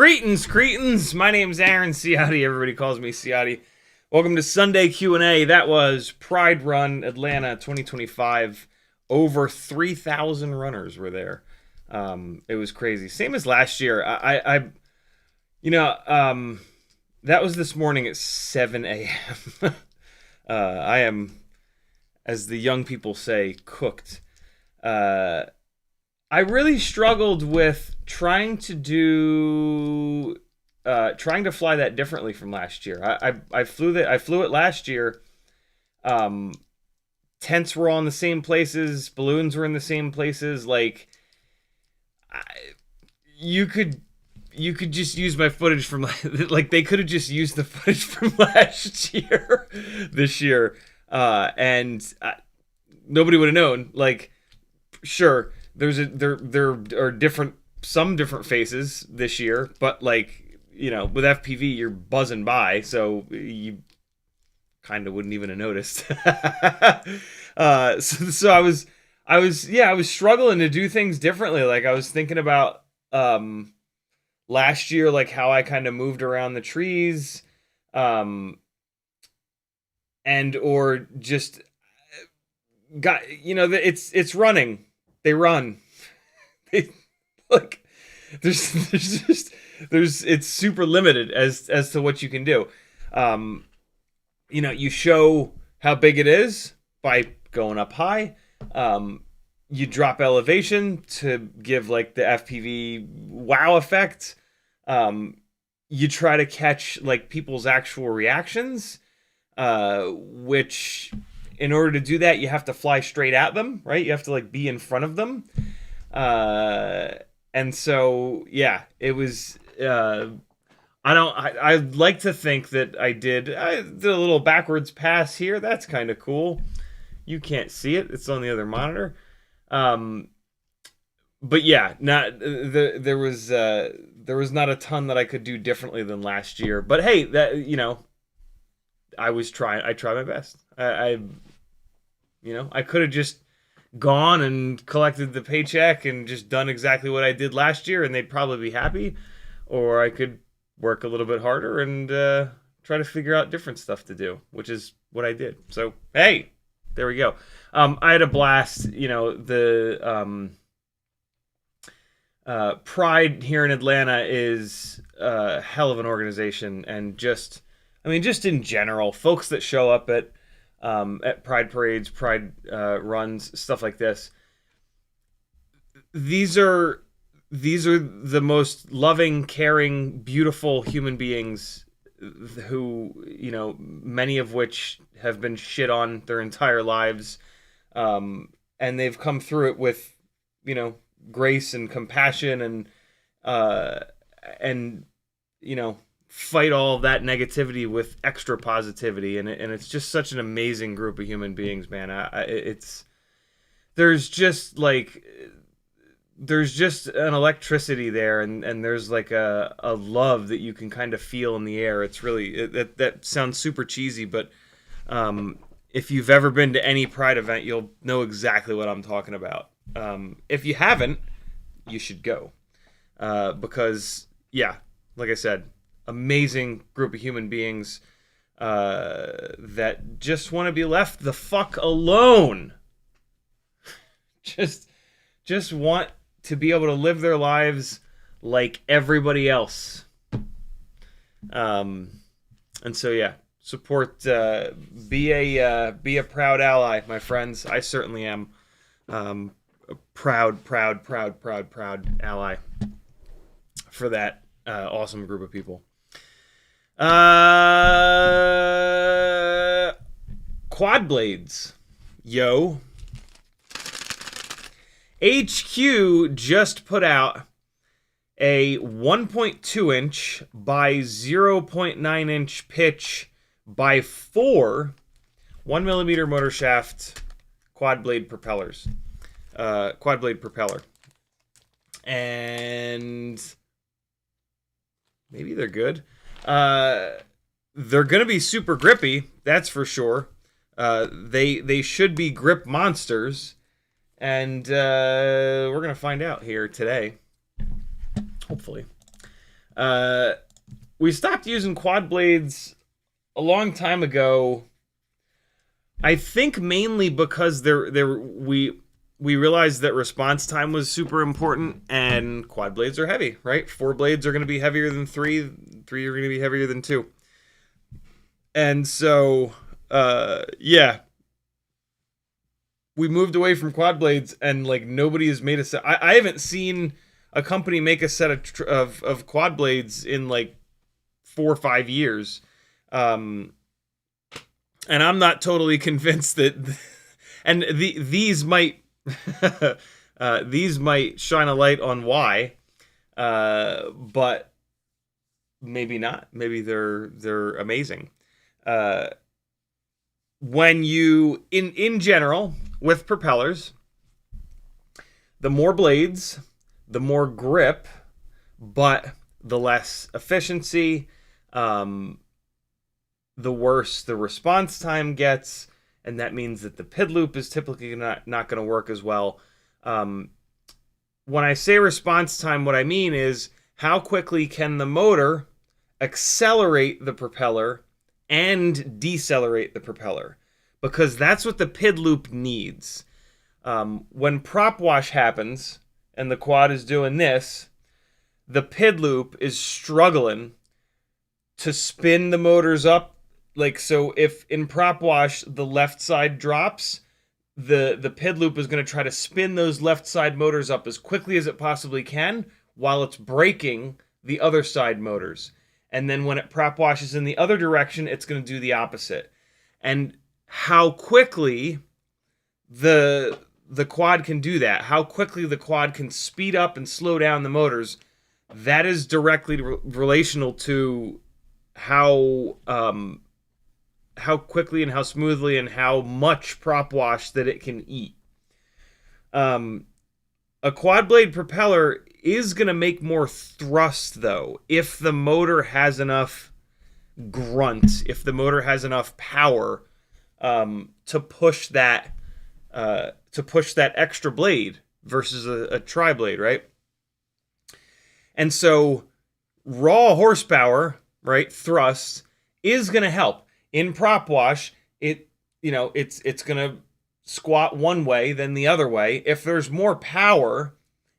Greetings, cretins. My name's Aaron Ciotti. Everybody calls me Ciotti. Welcome to Sunday Q&A. That was Pride Run Atlanta 2025. Over 3,000 runners were there. It was crazy. Same as last year. That was this morning at 7 a.m. I am, as the young people say, cooked. I really struggled with trying to fly that differently from last year. I flew it last year. Tents were all in the same places, balloons were in the same places. Like, you could just use my footage from, like, they could have just used the footage from last year this year, and nobody would have known. Like, sure, there are some different faces this year, but, like, you know, with FPV you're buzzing by, so you kind of wouldn't even have noticed. So I was struggling to do things differently. Like, I was thinking about last year, like how I kind of moved around the trees, and or just got, you know, it's running. They run. Like, it's super limited as to what you can do. You know, you show how big it is by going up high. You drop elevation to give, like, the FPV wow effect. You try to catch, like, people's actual reactions, which, in order to do that, you have to fly straight at them, right? You have to, like, be in front of them. And so, yeah, it was, I'd like to think that I did a little backwards pass here. That's kind of cool. You can't see it. It's on the other monitor. But yeah, there was not a ton that I could do differently than last year. But hey, that, you know, I tried my best. I could have just gone and collected the paycheck and just done exactly what I did last year, and they'd probably be happy. Or I could work a little bit harder and try to figure out different stuff to do, which is what I did. So, hey, there we go. I had a blast. You know, the Pride here in Atlanta is a hell of an organization, and just in general, folks that show up at Pride parades, Pride runs, stuff like this. These are the most loving, caring, beautiful human beings who, you know, many of which have been shit on their entire lives. And they've come through it with, you know, grace and compassion and you know, fight all that negativity with extra positivity, and it's just such an amazing group of human beings, man. There's just an electricity there, and there's like a love that you can kind of feel in the air. It's really, that sounds super cheesy, but if you've ever been to any Pride event, you'll know exactly what I'm talking about. If you haven't, you should go, because, yeah, like I said, amazing group of human beings that just want to be left the fuck alone. Just want to be able to live their lives like everybody else. And so, yeah, support, be a proud ally, my friends. I certainly am. A proud ally for that awesome group of people. Quad blades, yo. HQ just put out a 1.2 inch by 0.9 inch pitch by 4 1mm motor shaft quad blade propellers. Quad blade propeller. And maybe they're good. They're gonna be super grippy, that's for sure. They should be grip monsters, and we're gonna find out here today, hopefully. Uh, we stopped using quad blades a long time ago. I think mainly because we realized that response time was super important, and quad blades are heavy, right? 4 blades are going to be heavier than 3. 3 are going to be heavier than 2. And so, yeah, we moved away from quad blades, and like nobody has made a set. I haven't seen a company make a set of quad blades in like 4 or 5 years. And I'm not totally convinced that, and these might these might shine a light on why, but maybe not. Maybe they're amazing. When you in general with propellers, the more blades, the more grip, but the less efficiency. The worse the response time gets, and that means that the PID loop is typically not going to work as well. When I say response time, what I mean is how quickly can the motor accelerate the propeller and decelerate the propeller, because that's what the PID loop needs. When prop wash happens and the quad is doing this, the PID loop is struggling to spin the motors up. Like, so if in prop wash the left side drops, the PID loop is going to try to spin those left side motors up as quickly as it possibly can while it's braking the other side motors. And then when it prop washes in the other direction, it's going to do the opposite. And how quickly the quad can do that, how quickly the quad can speed up and slow down the motors, that is directly relational to how quickly and how smoothly and how much prop wash that it can eat. A quad blade propeller is going to make more thrust, though, if the motor has enough grunt, if the motor has enough power to push that extra blade versus a tri-blade, right? And so raw horsepower, right, thrust, is going to help. In prop wash, it's going to squat one way than the other way. If there's more power,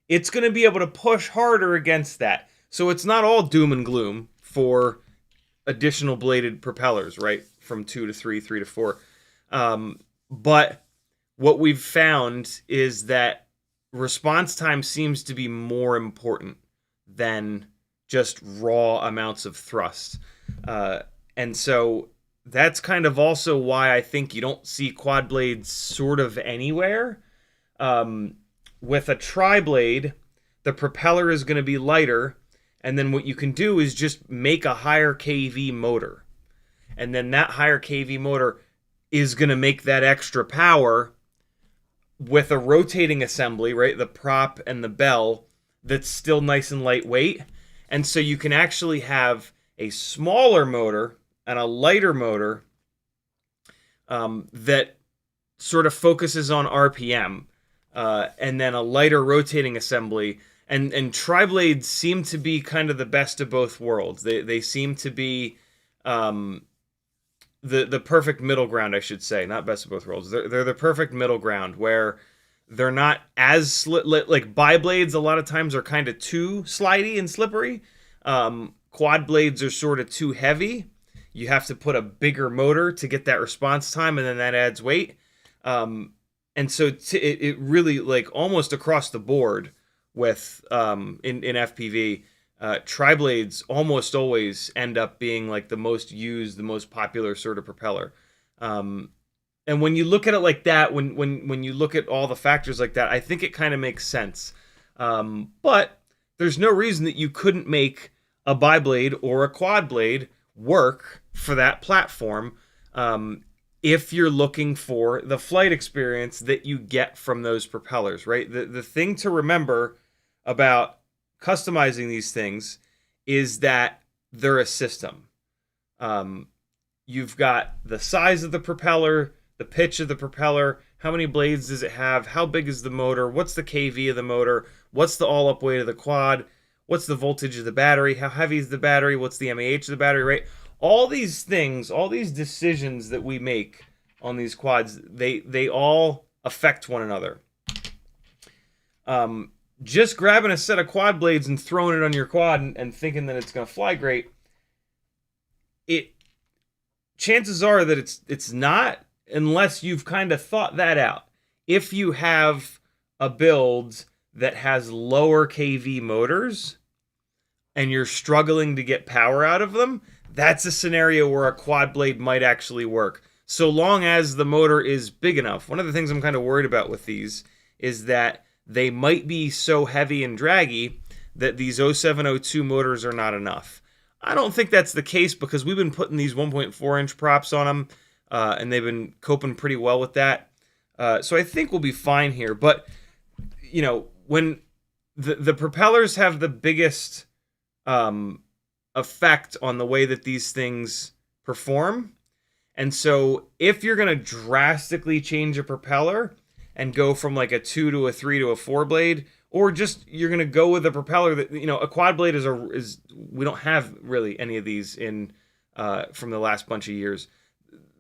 it's going to be able to push harder against that. So it's not all doom and gloom for additional bladed propellers, right? From 2 to 3, 3 to 4. But what we've found is that response time seems to be more important than just raw amounts of thrust. And so that's kind of also why I think you don't see quad blades sort of anywhere. With a tri-blade, the propeller is going to be lighter, and then what you can do is just make a higher kV motor. And then that higher kV motor is going to make that extra power with a rotating assembly, right? The prop and the bell that's still nice and lightweight. And so you can actually have a smaller motor and a lighter motor that sort of focuses on RPM, and then a lighter rotating assembly. And tri-blades seem to be kind of the best of both worlds. They seem to be the perfect middle ground, I should say. Not best of both worlds. They're the perfect middle ground where they're not as like bi-blades a lot of times are kind of too slidey and slippery. Quad blades are sort of too heavy. You have to put a bigger motor to get that response time, and then that adds weight. And so it really, like, almost across the board with in FPV, tri-blades almost always end up being like the most used, the most popular sort of propeller. And when you look at it like that, when you look at all the factors like that, I think it kind of makes sense. But there's no reason that you couldn't make a bi-blade or a quad blade work for that platform, if you're looking for the flight experience that you get from those propellers, right? The thing to remember about customizing these things is that they're a system. You've got the size of the propeller, the pitch of the propeller, how many blades does it have, how big is the motor, what's the kV of the motor, what's the all-up weight of the quad, what's the voltage of the battery, how heavy is the battery, what's the mAh of the battery, right? All these things, all these decisions that we make on these quads, they all affect one another. Just grabbing a set of quad blades and throwing it on your quad and thinking that it's going to fly great, chances are that it's not, unless you've kind of thought that out. If you have a build that has lower kV motors and you're struggling to get power out of them, that's a scenario where a quad blade might actually work, so long as the motor is big enough. One of the things I'm kind of worried about with these is that they might be so heavy and draggy that these 0702 motors are not enough. I don't think that's the case, because we've been putting these 1.4 inch props on them, and they've been coping pretty well with that. So I think we'll be fine here. But, you know, when the propellers have the biggest effect on the way that these things perform. And so if you're going to drastically change a propeller and go from like a 2 to a 3 to a 4 blade, or just you're going to go with a propeller that, you know, a quad blade is we don't have really any of these in from the last bunch of years.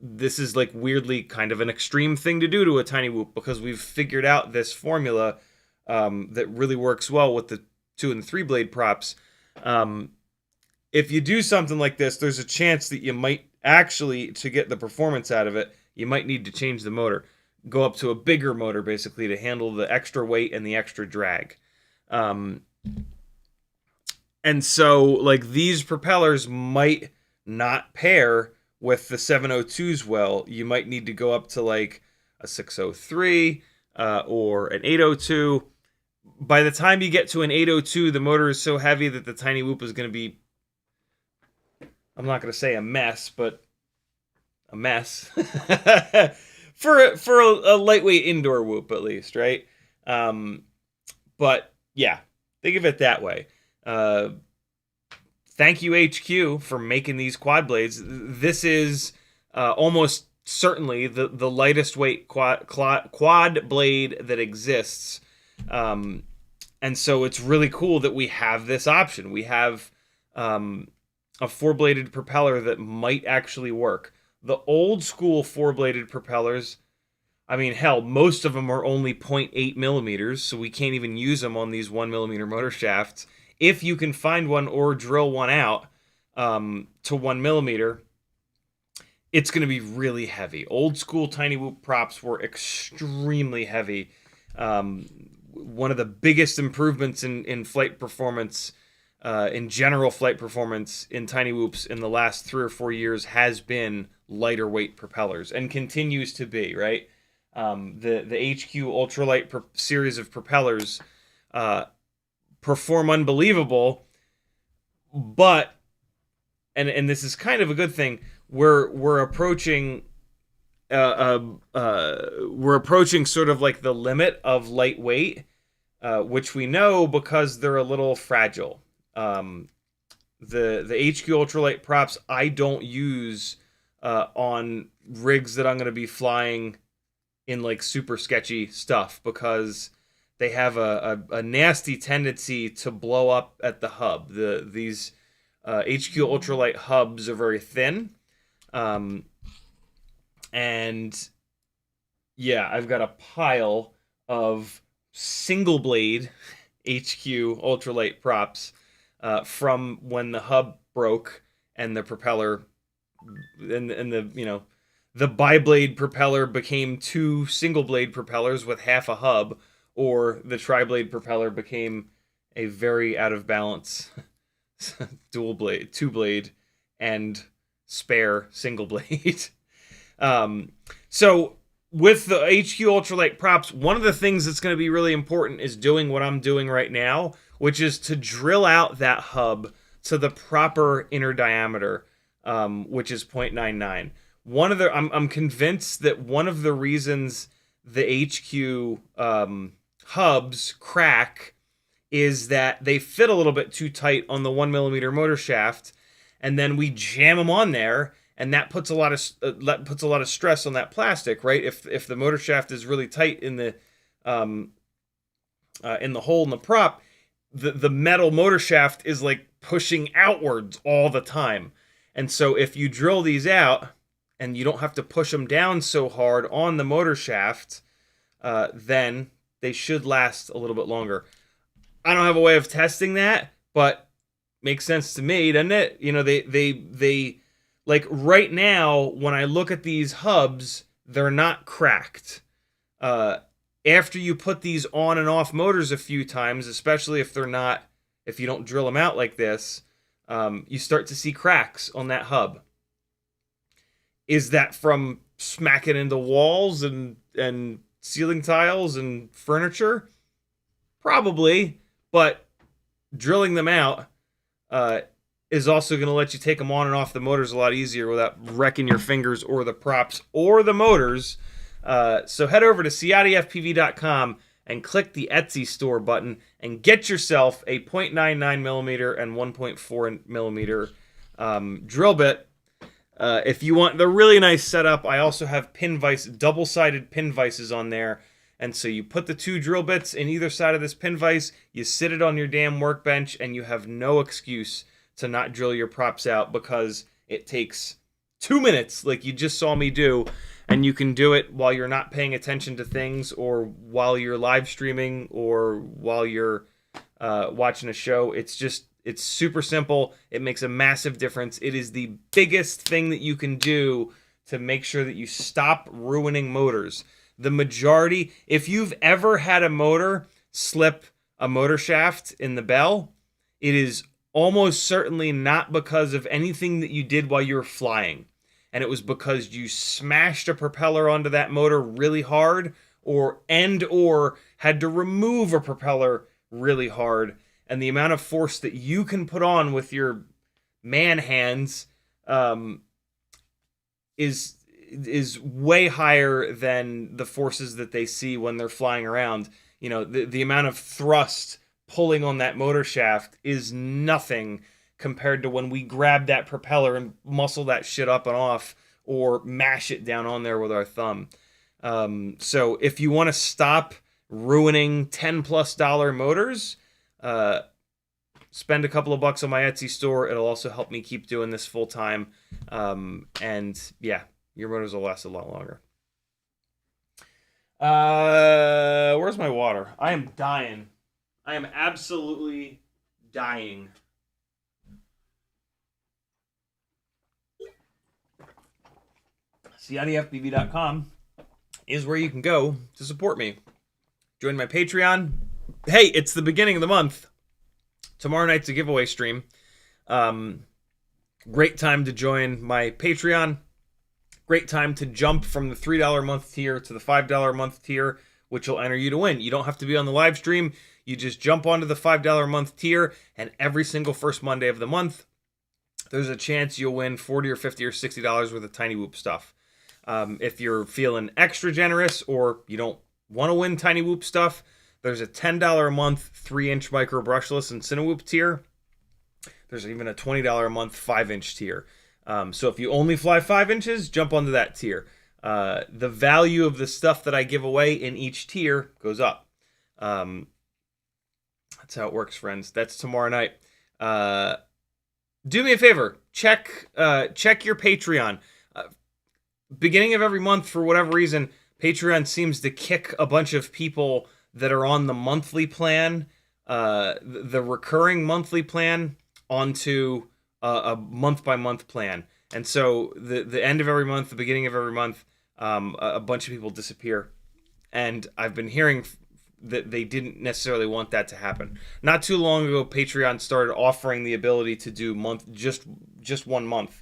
This is like weirdly kind of an extreme thing to do to a tiny whoop, because we've figured out this formula that really works well with the 2 and 3 blade props. If you do something like this, there's a chance that you might actually, to get the performance out of it, you might need to change the motor. Go up to a bigger motor, basically, to handle the extra weight and the extra drag. And so, like, these propellers might not pair with the 702s well. You might need to go up to, like, a 603 or an 802. By the time you get to an 802, the motor is so heavy that the tiny whoop is going to be, I'm not going to say a mess, but a mess. for a lightweight indoor whoop, at least, right? But yeah, think of it that way. Thank you, HQ, for making these quad blades. This is almost certainly the lightest weight quad blade that exists. And so it's really cool that we have this option. We have a 4-bladed propeller that might actually work. The old school 4-bladed propellers, I mean, hell, most of them are only 0.8 millimeters, so we can't even use them on these 1 millimeter motor shafts. If you can find one or drill one out to 1 millimeter, it's going to be really heavy. Old school tiny whoop props were extremely heavy. One of the biggest improvements in flight performance, in general flight performance in tiny whoops in the last 3 or 4 years has been lighter weight propellers, and continues to be, right? The HQ ultralight series of propellers perform unbelievable, but and this is kind of a good thing. We're approaching sort of like the limit of lightweight, which we know because they're a little fragile. The HQ ultralight props I don't use on rigs that I'm going to be flying in like super sketchy stuff, because they have a nasty tendency to blow up at the hub. These HQ ultralight hubs are very thin, and yeah, I've got a pile of single blade HQ ultralight props from when the hub broke and the propeller and the, you know, the biblade propeller became 2 single blade propellers with half a hub, or the triblade propeller became a very out of balance dual blade, 2 blade and spare single blade. So with the HQ ultralight props, one of the things that's going to be really important is doing what I'm doing right now, which is to drill out that hub to the proper inner diameter, which is 0.99. I'm convinced that one of the reasons the HQ hubs crack is that they fit a little bit too tight on the 1 millimeter motor shaft, and then we jam them on there, and that puts a lot of stress on that plastic, right? If the motor shaft is really tight in the hole in the prop, the metal motor shaft is like pushing outwards all the time. And so if you drill these out and you don't have to push them down so hard on the motor shaft, then they should last a little bit longer. I don't have a way of testing that, but makes sense to me, doesn't it? You know, they like right now when I look at these hubs, they're not cracked. After you put these on and off motors a few times, especially if you don't drill them out like this, you start to see cracks on that hub. Is that from smacking into walls and ceiling tiles and furniture? Probably, but drilling them out is also going to let you take them on and off the motors a lot easier without wrecking your fingers or the props or the motors. So head over to CiottiFPV.com and click the Etsy store button and get yourself a 0.99 millimeter and 1.4 millimeter drill bit. If you want the really nice setup, I also have pin vise, double-sided pin vices on there. And so you put the 2 drill bits in either side of this pin vise, you sit it on your damn workbench, and you have no excuse to not drill your props out because it takes 2 minutes like you just saw me do. And you can do it while you're not paying attention to things, or while you're live streaming, or while you're watching a show. It's super simple. It makes a massive difference. It is the biggest thing that you can do to make sure that you stop ruining motors. The majority, if you've ever had a motor slip a motor shaft in the bell, it is almost certainly not because of anything that you did while you were flying. And it was because you smashed a propeller onto that motor really hard, or had to remove a propeller really hard. And the amount of force that you can put on with your man hands is way higher than the forces that they see when they're flying around. You know, the amount of thrust pulling on that motor shaft is nothing compared to when we grab that propeller and muscle that shit up and off, or mash it down on there with our thumb. So if you want to stop ruining $10+ motors, spend a couple of bucks on my Etsy store. It'll also help me keep doing this full time. And yeah, your motors will last a lot longer. Where's my water? I am dying. I am absolutely dying. CiottiFPV.com is where you can go to support me. Join my Patreon. Hey, it's the beginning of the month. Tomorrow night's a giveaway stream. Great time to join my Patreon. Great time to jump from the $3 a month tier to the $5 a month tier, which will enter you to win. You don't have to be on the live stream. You just jump onto the $5 a month tier, and every single first Monday of the month, there's a chance you'll win $40 or $50 or $60 worth of Tiny Whoop stuff. If you're feeling extra generous, or you don't want to win Tiny Whoop stuff, there's a $10 a month 3-inch micro brushless and Cinewhoop tier. There's even a $20 a month 5-inch tier. So if you only fly 5 inches, jump onto that tier. The value of the stuff that I give away in each tier goes up. That's how it works, friends. That's tomorrow night. Do me a favor. Check your Patreon. Beginning of every month, for whatever reason, Patreon seems to kick a bunch of people that are on the monthly plan, the recurring monthly plan, onto a month-by-month plan. And so the end of every month, the beginning of every month, a bunch of people disappear. And I've been hearing that they didn't necessarily want that to happen. Not too long ago, Patreon started offering the ability to do just 1 month.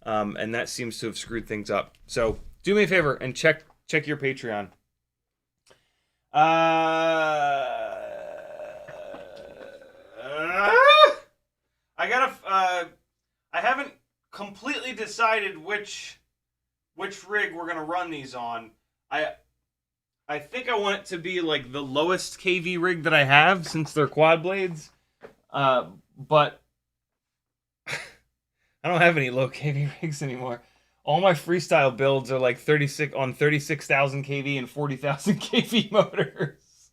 And that seems to have screwed things up. So do me a favor and check your Patreon. I haven't completely decided which rig we're gonna run these on. I think I want it to be like the lowest KV rig that I have, since they're quad blades. But I don't have any low KV rigs anymore. All my freestyle builds are like 36,000 kV and 40,000 kV motors.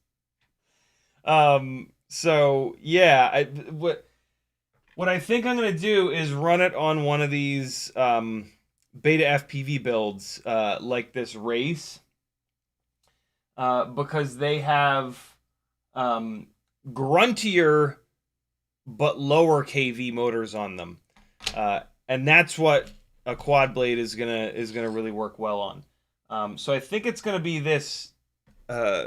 So yeah, what I think I'm gonna do is run it on one of these beta FPV builds, like this race, because they have um, gruntier but lower kV motors on them, and that's what a quad blade is gonna really work well on. So I think it's gonna be uh,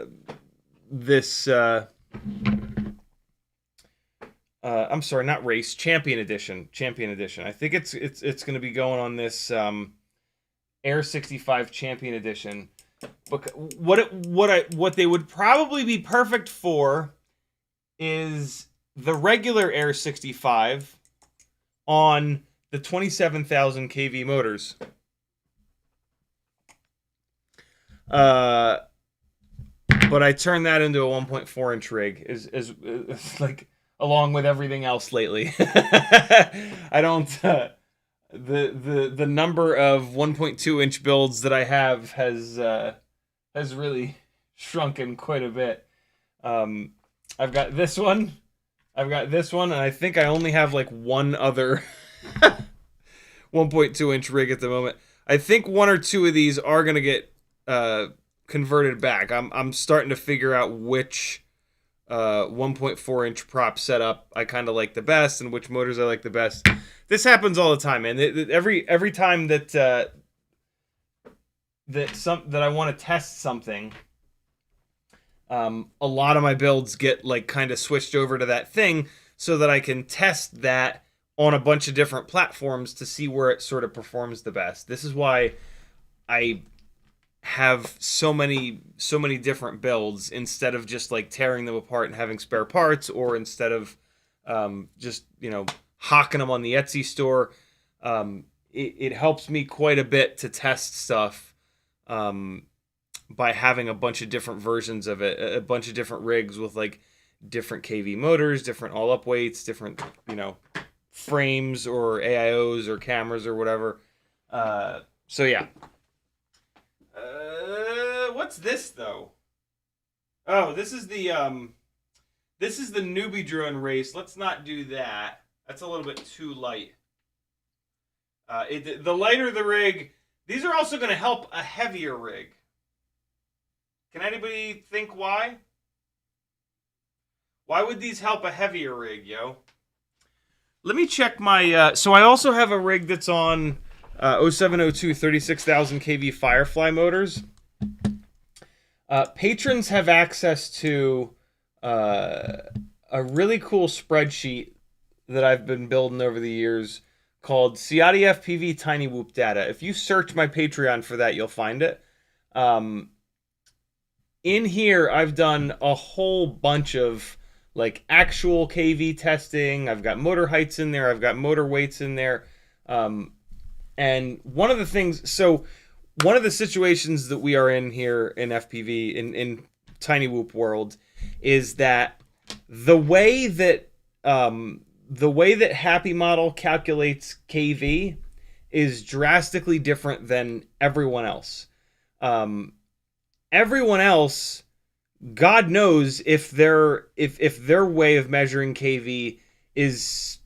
this. I'm sorry, not race, champion edition. Champion edition. I think it's going to be going on this Air 65 Champion edition. But what they would probably be perfect for is the regular Air 65 on the 27,000 kV motors. But I turned that into a 1.4 inch rig is like along with everything else lately. I don't the number of 1.2 inch builds that I have has really shrunken quite a bit. I've got this one. I've got this one, and I think I only have like one other 1.2 inch rig at the moment. I think one or two of these are gonna get converted back. I'm starting to figure out which 1.4 inch prop setup I kind of like the best and which motors I like the best. This happens all the time, man. Every time that that I want to test something, a lot of my builds get like kind of switched over to that thing so that I can test that on a bunch of different platforms to see where it sort of performs the best. This is why I have so many different builds instead of just like tearing them apart and having spare parts, or instead of just hawking them on the Etsy store. It helps me quite a bit to test stuff by having a bunch of different versions of it, a bunch of different rigs with like different kV motors, different all up weights, different frames or AIOs or cameras or whatever. So yeah. What's this though? Oh, this is the newbie drone race. Let's not do that. That's a little bit too light. The lighter the rig, these are also going to help a heavier rig. Can anybody think why? Why would these help a heavier rig, yo? Let me check my. So I also have a rig that's on 0702 36,000 kV Firefly motors. Patrons have access to a really cool spreadsheet that I've been building over the years called CiottiFPV Tiny Whoop Data. If you search my Patreon for that, you'll find it. In here, I've done a whole bunch of like actual KV testing. I've got motor heights in there. I've got motor weights in there. And one of the things, so one of the situations that we are in here in FPV, in Tiny Whoop world, is that the way that Happy Model calculates KV is drastically different than everyone else. Everyone else, God knows if their way of measuring KV is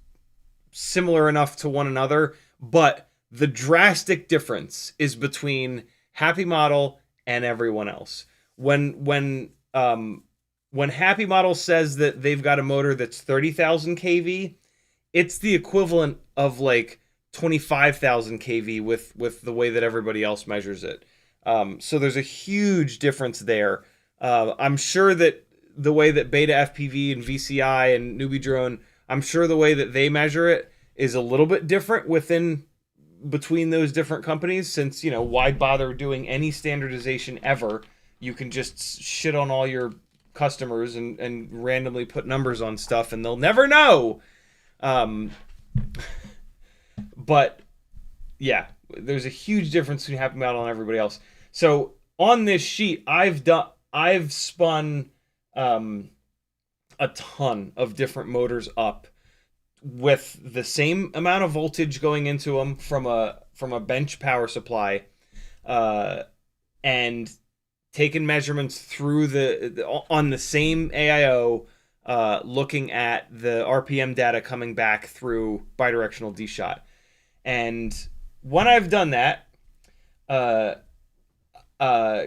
similar enough to one another, but the drastic difference is between Happy Model and everyone else. When Happy Model says that they've got a motor that's 30,000 kV, it's the equivalent of like 25,000 kV with the way that everybody else measures it. So there's a huge difference there. I'm sure that the way that Beta FPV and VCI and Newbie Drone, I'm sure the way that they measure it is a little bit different between those different companies, since, why bother doing any standardization ever? You can just shit on all your customers and randomly put numbers on stuff and they'll never know. But yeah, there's a huge difference between Happy Model and everybody else. So on this sheet, I've spun a ton of different motors up with the same amount of voltage going into them from a bench power supply, and taken measurements through on the same AIO, looking at the RPM data coming back through bidirectional D-shot. And when I've done that, uh,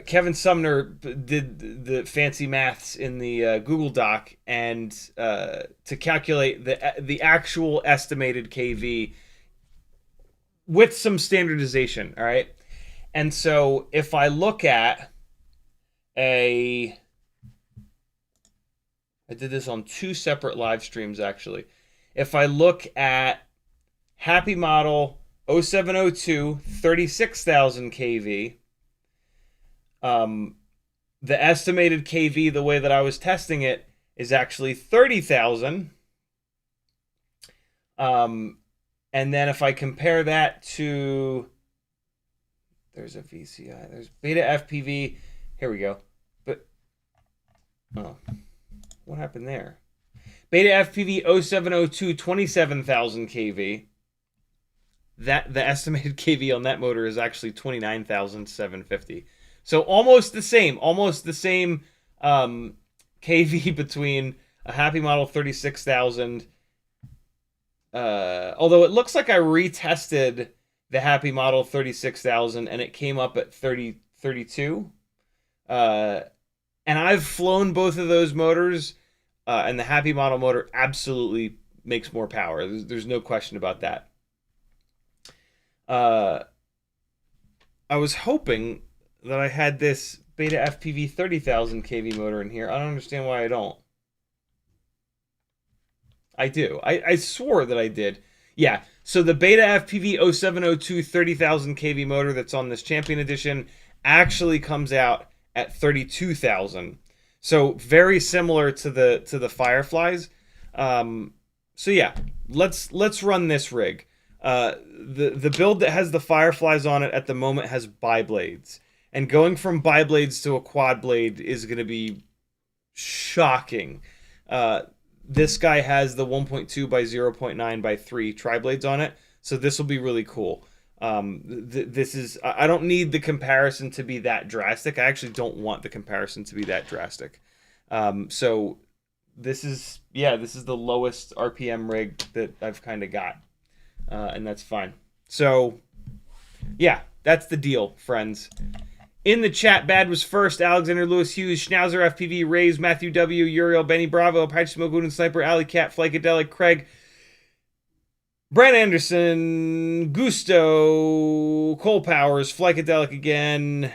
Kevin Sumner did the fancy maths in the Google Doc, and to calculate the actual estimated KV with some standardization. All right, and so if I look at I did this on two separate live streams actually. If I look at Happy Model 0702 36,000 kV. The estimated KV, the way that I was testing it, is actually 30,000. And then if I compare that to, there's a VCI, there's Beta FPV. Here we go. But, oh, what happened there? Beta FPV 0702 27,000 kV. That the estimated KV on that motor is actually 29,750. So almost the same KV between a Happy Model 36,000. Although it looks like I retested the Happy Model 36,000 and it came up at 32. And I've flown both of those motors, and the Happy Model motor absolutely makes more power. There's no question about that. I was hoping that I had this Beta FPV 30,000 kV motor in here. I don't understand why I don't. I do. I swore that I did. Yeah, so the Beta FPV 0702 30,000 kV motor that's on this Champion Edition actually comes out at 32,000. So very similar to the Fireflies. So yeah, let's run this rig. The build that has the Fireflies on it at the moment has biblades. And going from biblades to a quad blade is going to be shocking. This guy has the 1.2 by 0.9 by 3 triblades on it, so this will be really cool. This is, I don't need the comparison to be that drastic. I actually don't want the comparison to be that drastic. So this is the lowest RPM rig that I've kind of got, and that's fine. So yeah, that's the deal, friends. In the chat, Bad was first. Alexander Lewis Hughes, Schnauzer FPV, Rays, Matthew W, Uriel, Benny Bravo, Apache Smoke, Wooden Sniper, Alley Cat, Flycadelic, Craig, Brent Anderson, Gusto, Cole Powers, Flycadelic again,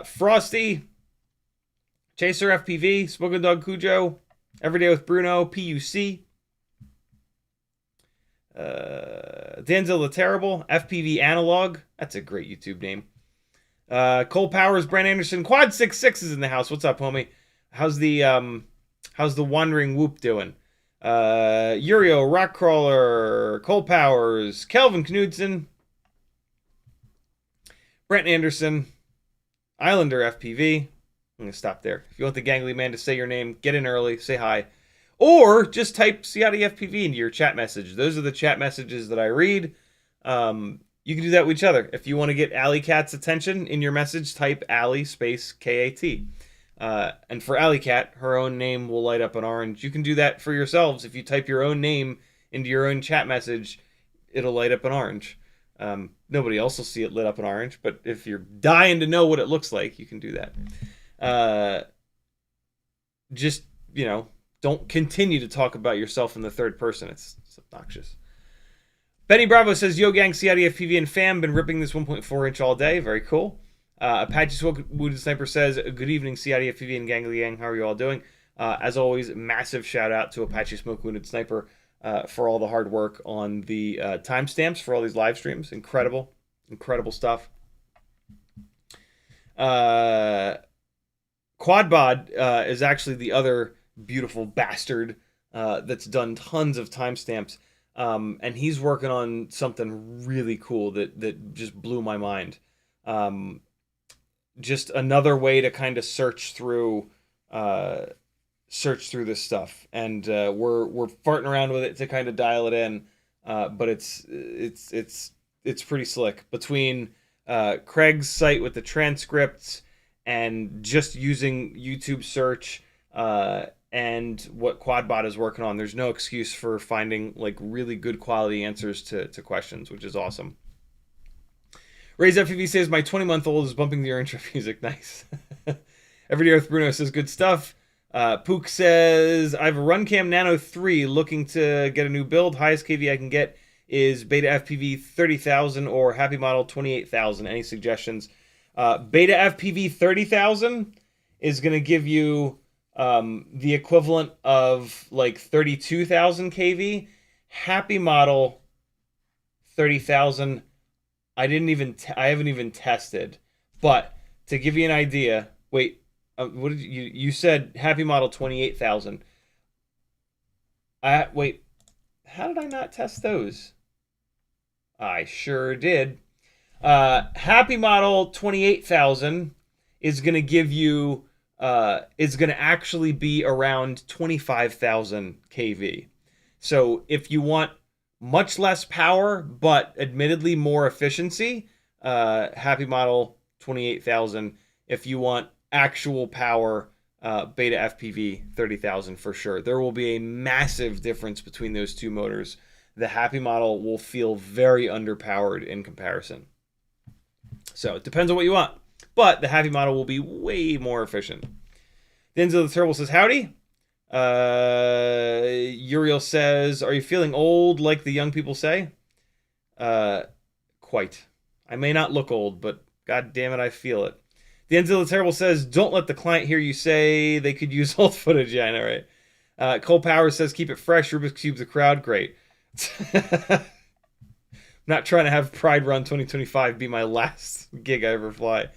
Frosty, Chaser FPV, Smoking Dog Cujo, Everyday with Bruno, PUC, Danzel the Terrible, FPV Analog. That's a great YouTube name. Cole Powers, Brent Anderson, Quad 66 is in the house. What's up, homie? How's the Wandering Whoop doing? Uriel, Rockcrawler, Cole Powers, Kelvin Knudsen, Brent Anderson, Islander FPV. I'm gonna stop there. If you want the gangly man to say your name, get in early, say hi. Or just type CiottiFPV into your chat message. Those are the chat messages that I read. You can do that with each other. If you want to get Alley Cat's attention in your message, type Alley space KAT. And for Alley Cat, her own name will light up an orange. You can do that for yourselves. If you type your own name into your own chat message, it'll light up an orange. Nobody else will see it lit up an orange, but if you're dying to know what it looks like, you can do that. Just, don't continue to talk about yourself in the third person. It's obnoxious. Benny Bravo says, Yo gang, CiottiFPV and fam, been ripping this 1.4 inch all day. Very cool. Apache Smoke Wounded Sniper says, good evening, CiottiFPV and Gangly Gang. How are you all doing? As always, massive shout out to Apache Smoke Wounded Sniper for all the hard work on the timestamps for all these live streams. Incredible stuff. Quadbod is actually the other beautiful bastard that's done tons of timestamps. And he's working on something really cool that just blew my mind. Just another way to kind of search through this stuff, and we're farting around with it to kind of dial it in. But it's pretty slick between Craig's site with the transcripts and just using YouTube search. and what Quadbot is working on. There's no excuse for finding like really good quality answers to questions, which is awesome. Ray's FPV says my 20-month-old is bumping the intro music. Nice. Everyday Earth Bruno says good stuff. Pook says I have a Runcam Nano 3 looking to get a new build. Highest KV I can get is Beta FPV 30,000 or Happy Model 28,000. Any suggestions? Beta FPV 30,000 is going to give you the equivalent of like 32,000 kV. Happy Model 30,000 I haven't even tested. But to give you an idea, wait, what did you said Happy Model 28,000. Wait, how did I not test those? I sure did. Happy Model 28,000 is going to give you is going to actually be around 25,000 kV. So if you want much less power, but admittedly more efficiency, Happy Model 28,000. If you want actual power, Beta FPV 30,000 for sure. There will be a massive difference between those two motors. The Happy Model will feel very underpowered in comparison. So it depends on what you want. But the Happy Model will be way more efficient. Denzel the Turtle says, howdy. Uriel says, are you feeling old like the young people say? Quite. I may not look old, but god damn it, I feel it. Denzel the Terrible says, don't let the client hear you say they could use old footage. Yeah, I know, right? Cole Powers says, keep it fresh. Rubik's Cube's a crowd. Great. Not trying to have Pride Run 2025 be my last gig I ever fly.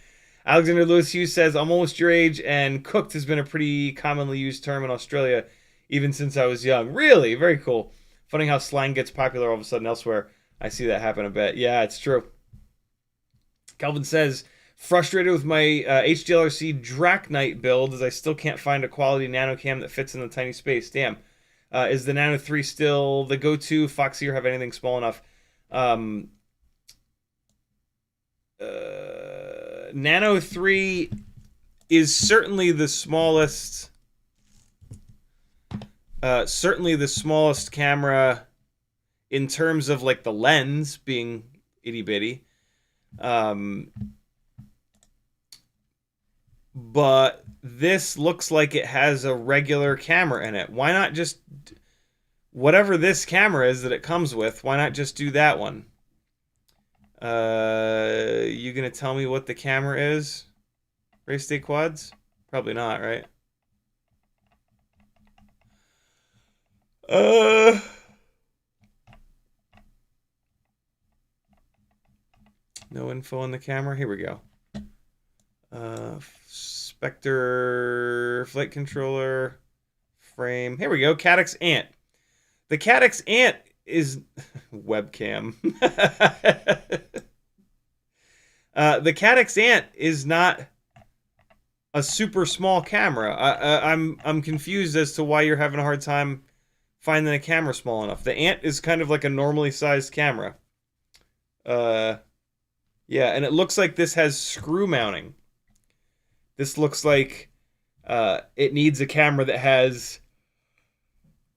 Alexander Lewis Hughes says, I'm almost your age, and cooked has been a pretty commonly used term in Australia, even since I was young. Really? Very cool. Funny how slang gets popular all of a sudden elsewhere. I see that happen a bit. Yeah, it's true. Calvin says, frustrated with my hglrc Draknite build as I still can't find a quality nano cam that fits in the tiny space. Damn. Is the Nano 3 still the go-to? Foxy or have anything small enough? Nano 3 is certainly the smallest camera in terms of like the lens being itty bitty. But this looks like it has a regular camera in it. Why not just whatever this camera is that it comes with, why not just do that one? You gonna tell me what the camera is? Race Day Quads? Probably not, right? No info on the camera. Here we go. Spectre flight controller frame. Here we go. Caddx Ant. The Caddx Ant is webcam. The Caddx Ant is not a super small camera. I'm confused as to why you're having a hard time finding a camera small enough. The Ant is kind of like a normally sized camera. Yeah, and it looks like this has screw mounting. This looks like it needs a camera that has,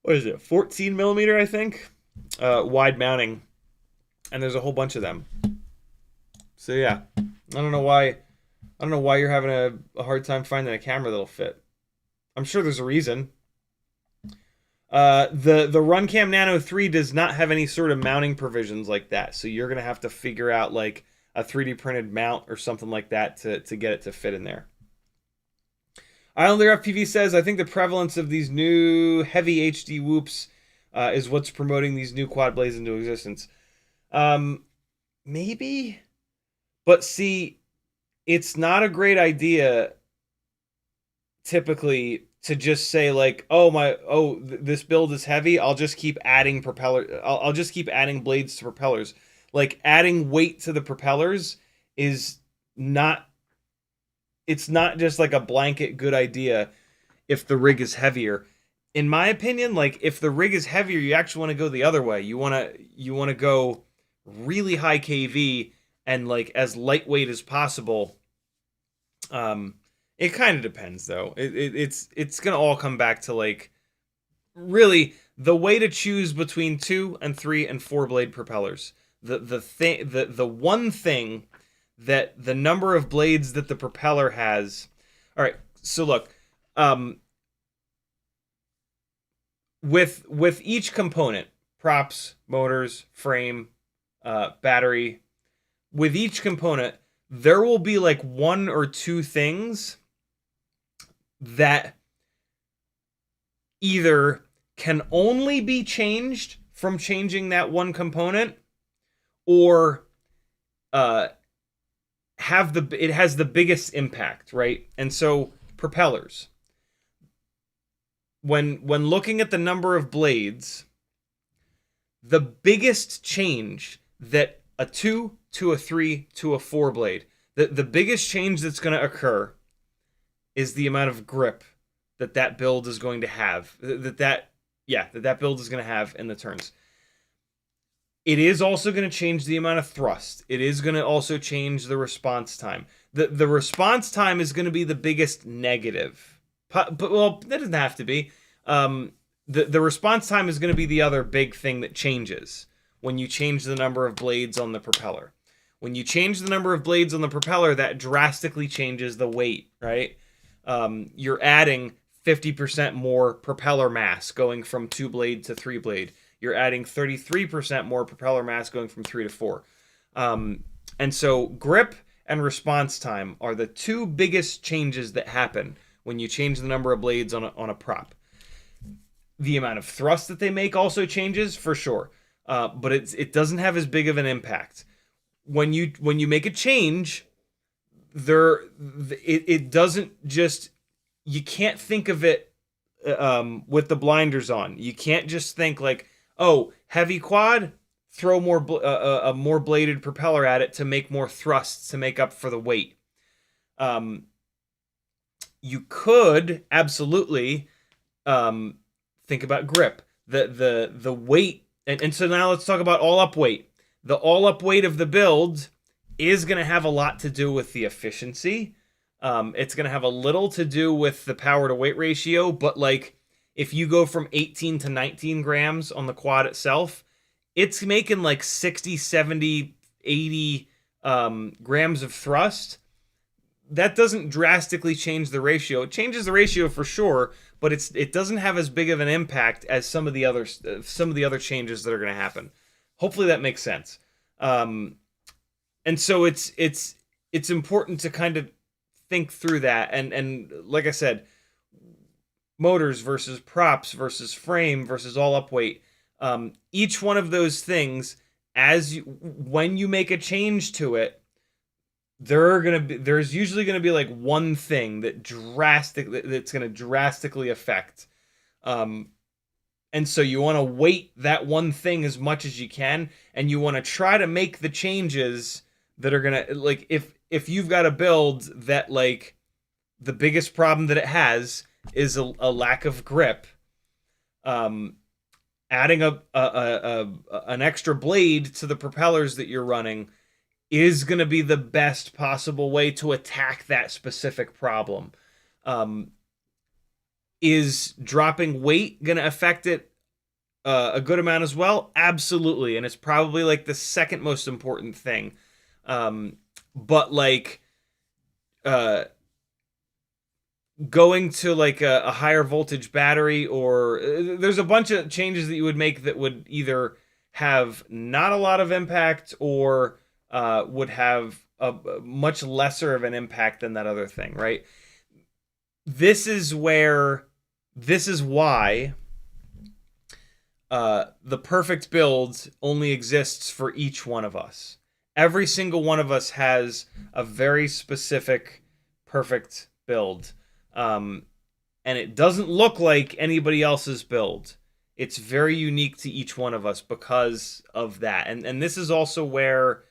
what is it, 14 millimeter, I think, wide mounting, and there's a whole bunch of them. So yeah, I don't know why you're having a hard time finding a camera that'll fit. I'm sure there's a reason. The Runcam Nano 3 does not have any sort of mounting provisions like that, so you're gonna have to figure out like a 3D printed mount or something like that to get it to fit in there. Islander FPV says, I think the prevalence of these new heavy HD whoops is what's promoting these new quad blades into existence. Maybe, but see, it's not a great idea typically to just say like, this build is heavy, I'll just keep adding I'll just keep adding blades to propellers. Like adding weight to the propellers is not, it's not just like a blanket good idea if the rig is heavier. In my opinion, like if the rig is heavier, you actually want to go the other way. You want to go really high KV and like as lightweight as possible. It kind of depends though. It's gonna all come back to like really the way to choose between 2 and 3 and 4 blade propellers. The one thing that the number of blades that the propeller has. All right, so look, um, with each component, props, motors, frame, battery, with each component, there will be like 1 or 2 things that either can only be changed from changing that one component, or it has the biggest impact, right? And so propellers, when looking at the number of blades, the biggest change that a 2 to a 3 to a 4 blade, the biggest change that's going to occur is the amount of grip that build is going to have. That build is going to have in the turns. It is also going to change the amount of thrust. It is going to also change the response time. The response time is going to be the biggest negative. But well, that doesn't have to be. The response time is going to be the other big thing that changes when you change the number of blades on the propeller. When you change the number of blades on the propeller, that drastically changes the weight, right? You're adding 50% more propeller mass going from 2 blade to 3 blade. You're adding 33% more propeller mass going from 3 to 4. And so grip and response time are the 2 biggest changes that happen when you change the number of blades on a prop. The amount of thrust that they make also changes for sure, but it doesn't have as big of an impact. When you make a change, it doesn't just, you can't think of it with the blinders on. You can't just think like, oh, heavy quad, throw a more bladed propeller at it to make more thrusts to make up for the weight. You could absolutely think about grip, the weight, and so now let's talk about all up weight. The all up weight of the build is going to have a lot to do with the efficiency. It's going to have a little to do with the power to weight ratio, but like if you go from 18 to 19 grams on the quad itself, it's making like 60, 70, 80 grams of thrust. That doesn't drastically change the ratio. It changes the ratio for sure, but it doesn't have as big of an impact as some of the other changes that are going to happen. Hopefully that makes sense. And so it's important to kind of think through that, and like I said, motors versus props versus frame versus all up weight. Each one of those things, when you make a change to it, there's usually gonna be like one thing that's gonna drastically affect. And so you want to weight that one thing as much as you can, and you want to try to make the changes that are gonna, like, if you've got a build that like the biggest problem that it has is a lack of grip, adding an extra blade to the propellers that you're running is going to be the best possible way to attack that specific problem. Is dropping weight going to affect it a good amount as well? Absolutely, and it's probably like the second most important thing. But like going to like a higher voltage battery, or there's a bunch of changes that you would make that would either have not a lot of impact or would have a much lesser of an impact than that other thing, right? This is why the perfect build only exists for each one of us. Every single one of us has a very specific perfect build. And it doesn't look like anybody else's build. It's very unique to each one of us because of that. And this is also where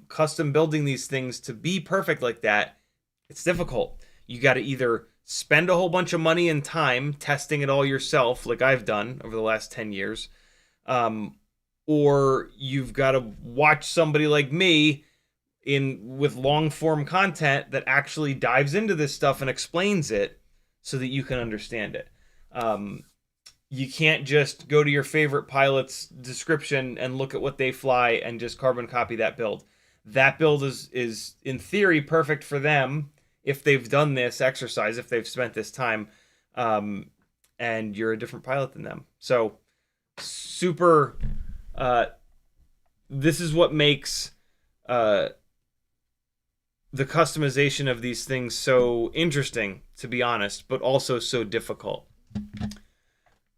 custom building these things to be perfect like that, it's difficult. You got to either spend a whole bunch of money and time testing it all yourself, like I've done over the last 10 years, or you've got to watch somebody like me with long form content that actually dives into this stuff and explains it so that you can understand it. You can't just go to your favorite pilot's description and look at what they fly and just carbon copy that build. That build is in theory perfect for them if they've done this exercise, if they've spent this time, and you're a different pilot than them. So super. This is what makes the customization of these things so interesting, to be honest, but also so difficult.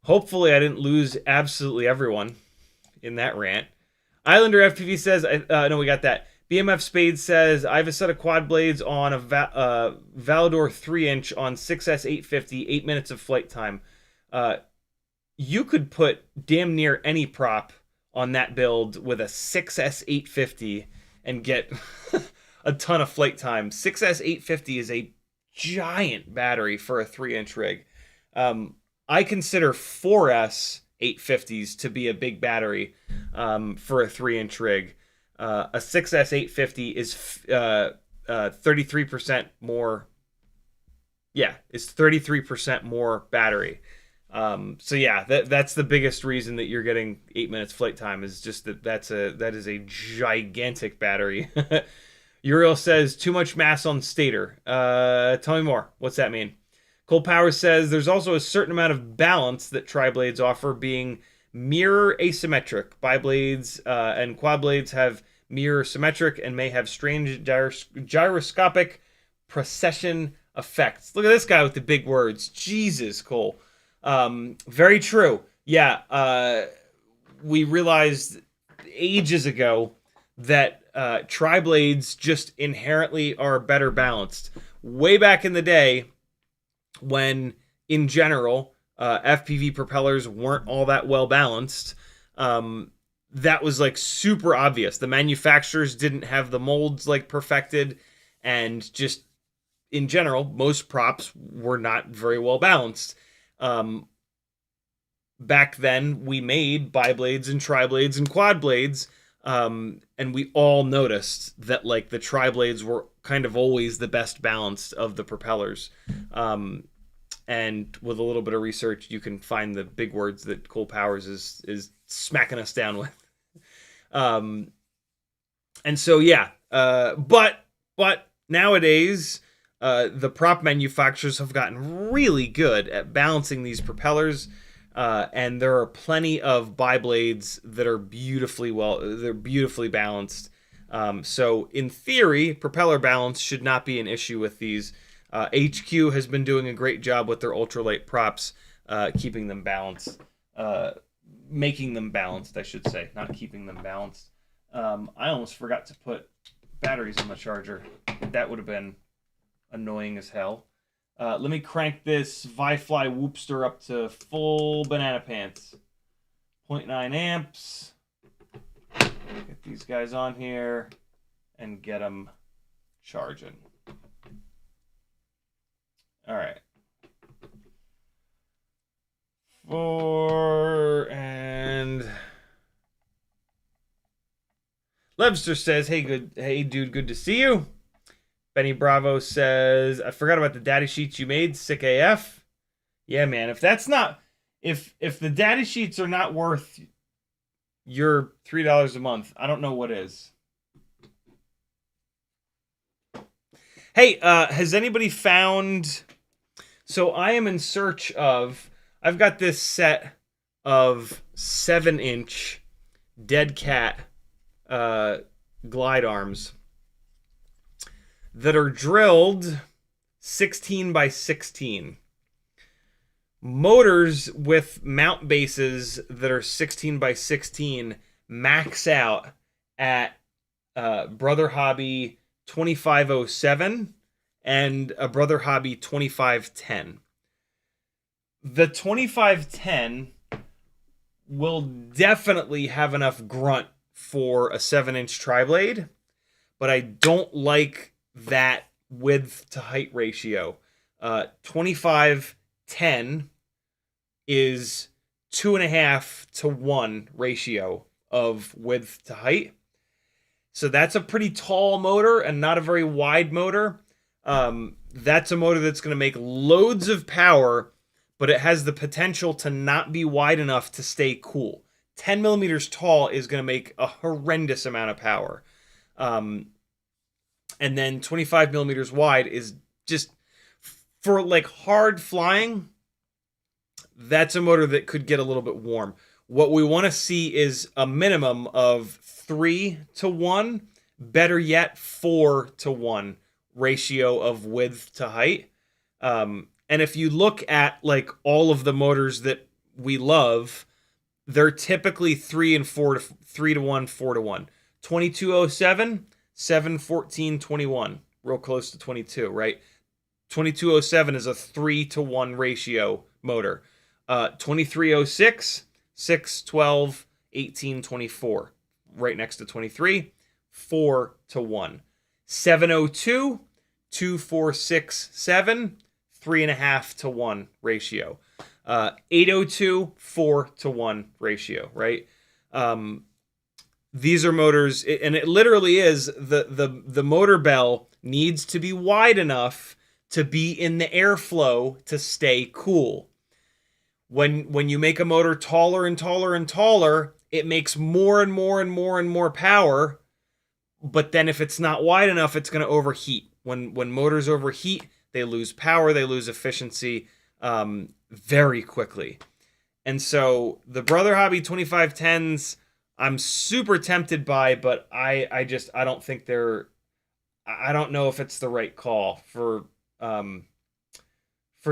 Hopefully I didn't lose absolutely everyone in that rant. Islander FPV says, no, we got that. BMF Spade says, I have a set of quad blades on a Valador 3-inch on 6S 850, 8 minutes of flight time. You could put damn near any prop on that build with a 6S 850 and get a ton of flight time. 6S 850 is a giant battery for a 3-inch rig. I consider 4S 850s to be a big battery for a 3-inch rig. A 6S 850 is 33% more. Yeah, it's 33% more battery. So yeah, that's the biggest reason that you're getting 8 minutes flight time is just that is a gigantic battery. Uriel says too much mass on stator. Tell me more. What's that mean? Cole Powers says there's also a certain amount of balance that tri-blades offer, being mirror asymmetric. Biblades and quad blades have mirror symmetric and may have strange gyroscopic precession effects. Look at this guy with the big words. Jesus, Cole. Very true. Yeah, we realized ages ago that tri-blades just inherently are better balanced. Way back in the day, when in general FPV propellers weren't all that well balanced, that was like super obvious. The manufacturers didn't have the molds like perfected, and just in general most props were not very well balanced. Back then we made biblades and tri-blades and quad blades, and we all noticed that like the tri-blades were kind of always the best balanced of the propellers. And with a little bit of research, you can find the big words that Cole Powers is smacking us down with. And so yeah, but nowadays the prop manufacturers have gotten really good at balancing these propellers. And there are plenty of biblades that are beautifully balanced. So in theory, propeller balance should not be an issue with these. HQ has been doing a great job with their ultralight props, keeping them balanced, making them balanced, I should say, not keeping them balanced. I almost forgot to put batteries in the charger. That would have been annoying as hell. Let me crank this Vifly Whoopster up to full banana pants. 0.9 amps. Get these guys on here and get them charging. All right. 4 and Lebster says, hey dude, good to see you. Benny Bravo says, I forgot about the data sheets you made, sick AF. Yeah, man, if the data sheets are not worth your $3 a month, I don't know what is. Hey, has anybody found... So I am in search of... I've got this set of 7-inch dead cat glide arms that are drilled 16 by 16. Motors with mount bases that are 16 by 16 max out at Brother Hobby 2507 and a Brother Hobby 2510. The 2510 will definitely have enough grunt for a 7-inch tri-blade, but I don't like that width to height ratio. 2510 is 2.5 to 1 ratio of width to height. So that's a pretty tall motor and not a very wide motor. That's a motor that's going to make loads of power, but it has the potential to not be wide enough to stay cool. 10 millimeters tall is going to make a horrendous amount of power. And then 25 millimeters wide is just, for like hard flying, that's a motor that could get a little bit warm. What we want to see is a minimum of 3-to-1, better yet 4-to-1 ratio of width to height. And if you look at like all of the motors that we love, they're typically 3-1, 4-to-1. 2207, 714, 21, real close to 22, right? 2207 is a 3-to-1 ratio motor. 2306, 6, 12, 18, 24, right next to 23, 4-to-1. 702, 2, 4, 6, 7, 3.5-to-1 ratio. 802, 4-to-1 ratio, right? These are motors, and it literally is the motor bell needs to be wide enough to be in the airflow to stay cool. When you make a motor taller and taller and taller, it makes more and more and more and more power. But then if it's not wide enough, it's going to overheat. When motors overheat, they lose power, they lose efficiency very quickly. And so the Brother Hobby 2510s, I'm super tempted by, but I don't think I don't know if it's the right call for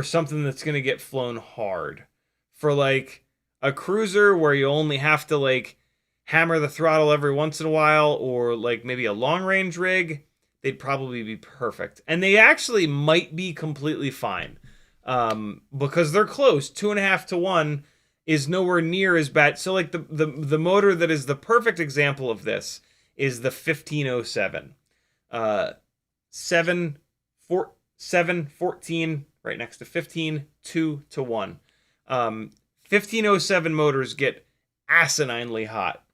something that's going to get flown hard. For like a cruiser where you only have to like hammer the throttle every once in a while, or like maybe a long range rig, they'd probably be perfect. And they actually might be completely fine because they're close. 2.5-to-1 is nowhere near as bad. So like the motor that is the perfect example of this is the 1507. 7, 14, right next to 15, 2-to-1. 1507 motors get asininely hot.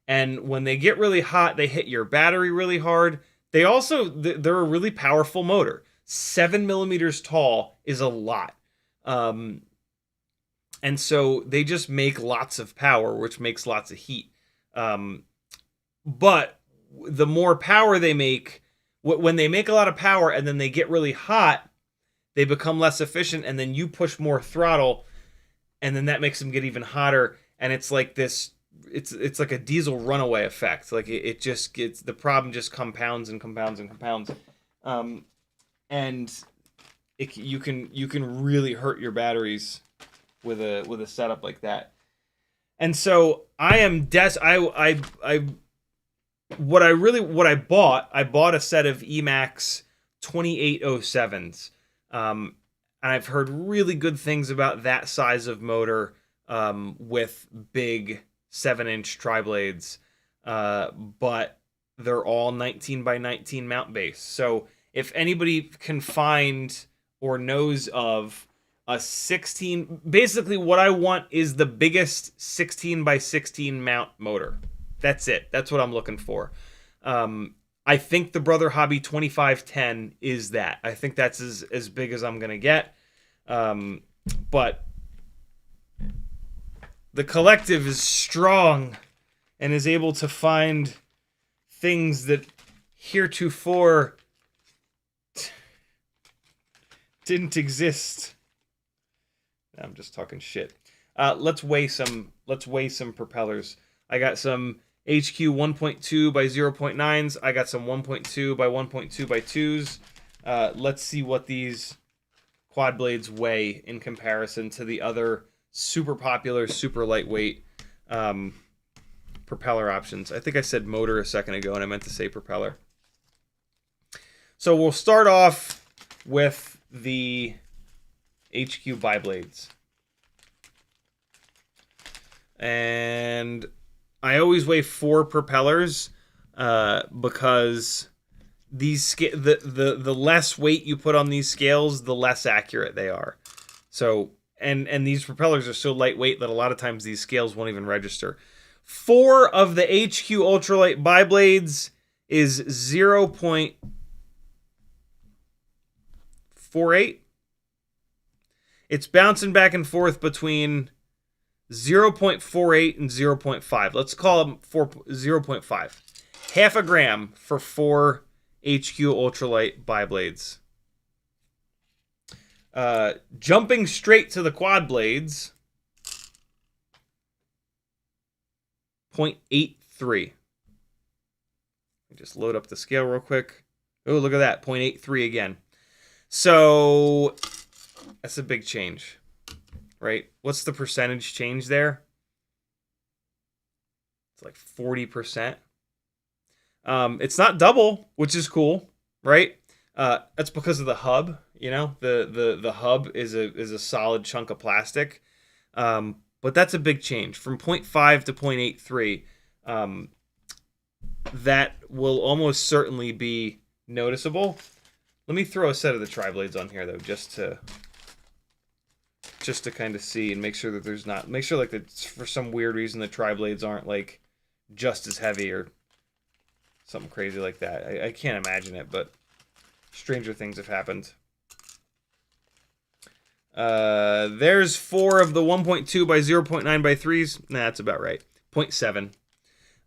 And when they get really hot, they hit your battery really hard. They're a really powerful motor. 7 millimeters tall is a lot. And so they just make lots of power, which makes lots of heat. But the more power they make, when they make a lot of power and then they get really hot, they become less efficient, and then you push more throttle, and then that makes them get even hotter. And it's like this, it's like a diesel runaway effect. Like it just gets, the problem just compounds and compounds and compounds. And you can really hurt your batteries with a setup like that. And so I bought a set of Emax 2807s. And I've heard really good things about that size of motor with big 7-inch triblades, but they're all 19 by 19 mount base. So if anybody can find or knows of a 16, basically what I want is the biggest 16 by 16 mount motor. That's it. That's what I'm looking for. I think the Brother Hobby 2510 is that. I think that's as big as I'm going to get. But the collective is strong and is able to find things that heretofore didn't exist. I'm just talking shit. Let's weigh some propellers. I got some HQ 1.2 by 0.9s. I got some 1.2 by 1.2 by 2s. Let's see what these quad blades weigh in comparison to the other super popular, super lightweight propeller options. I think I said motor a second ago, and I meant to say propeller. So we'll start off with the HQ biblades. And I always weigh 4 propellers because these the less weight you put on these scales, the less accurate they are. So and these propellers are so lightweight that a lot of times these scales won't even register. 4 of the HQ ultralight biblades is 0.48. It's bouncing back and forth between 0.48 and 0.5. Let's call them 0.5. Half a gram for 4 HQ ultralight bi-blades. Jumping straight to the quad blades, 0.83. Just load up the scale real quick. Oh, look at that, 0.83 again. So that's a big change, right? What's the percentage change there? It's like 40%. It's not double, which is cool, right? That's because of the hub. You know, the hub is a solid chunk of plastic. But that's a big change from 0.5 to 0.83. That will almost certainly be noticeable. Let me throw a set of the triblades on here though, just to kind of see and make sure that there's not, make sure like that for some weird reason the triblades aren't like just as heavy or something crazy like that. I can't imagine it, but stranger things have happened. There's 4 of the 1.2 by 0.9 by 3s. Nah, that's about right. 0.7.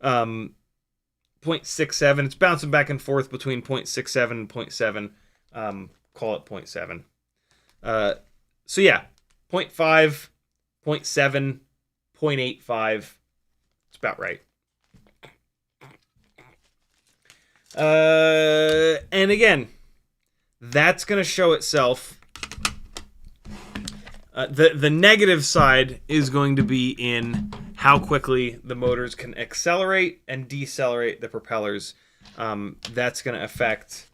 0.67. It's bouncing back and forth between 0.67 and 0.7. Call it 0.7. So yeah, 0.5, 0.7, 0.85. It's about right. And again, that's going to show itself. The negative side is going to be in how quickly the motors can accelerate and decelerate the propellers. That's going to affect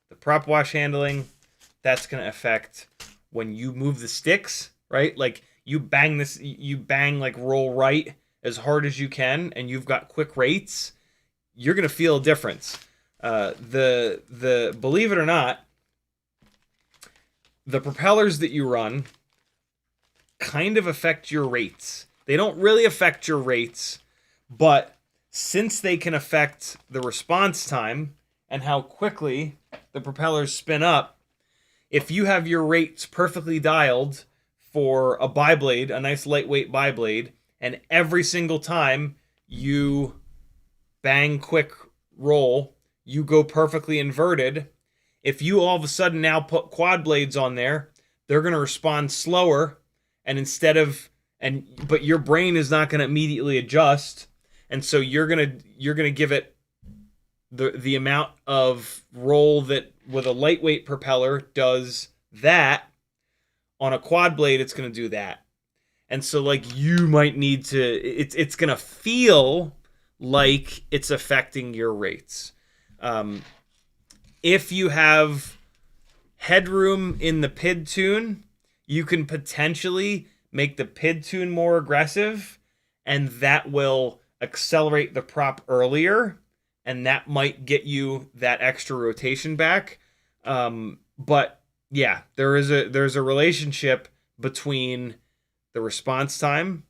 the prop wash handling. That's going to affect when you move the sticks, right? Like you bang like roll right as hard as you can, and you've got quick rates. You're going to feel a difference. The believe it or not, the propellers that you run kind of affect your rates. They don't really affect your rates, but since they can affect the response time and how quickly the propellers spin up, if you have your rates perfectly dialed for a bi-blade, a nice lightweight bi-blade, and every single time you bang quick roll, you go perfectly inverted. If you all of a sudden now put quad blades on there, they're going to respond slower, and but your brain is not going to immediately adjust, and so you're going to give it the amount of roll that with a lightweight propeller does that. On a quad blade, it's going to do that. And so like you might need to, it's going to feel like it's affecting your rates. If you have headroom in the PID tune, you can potentially make the PID tune more aggressive, and that will accelerate the prop earlier, and that might get you that extra rotation back. But yeah, there's a relationship between the response time,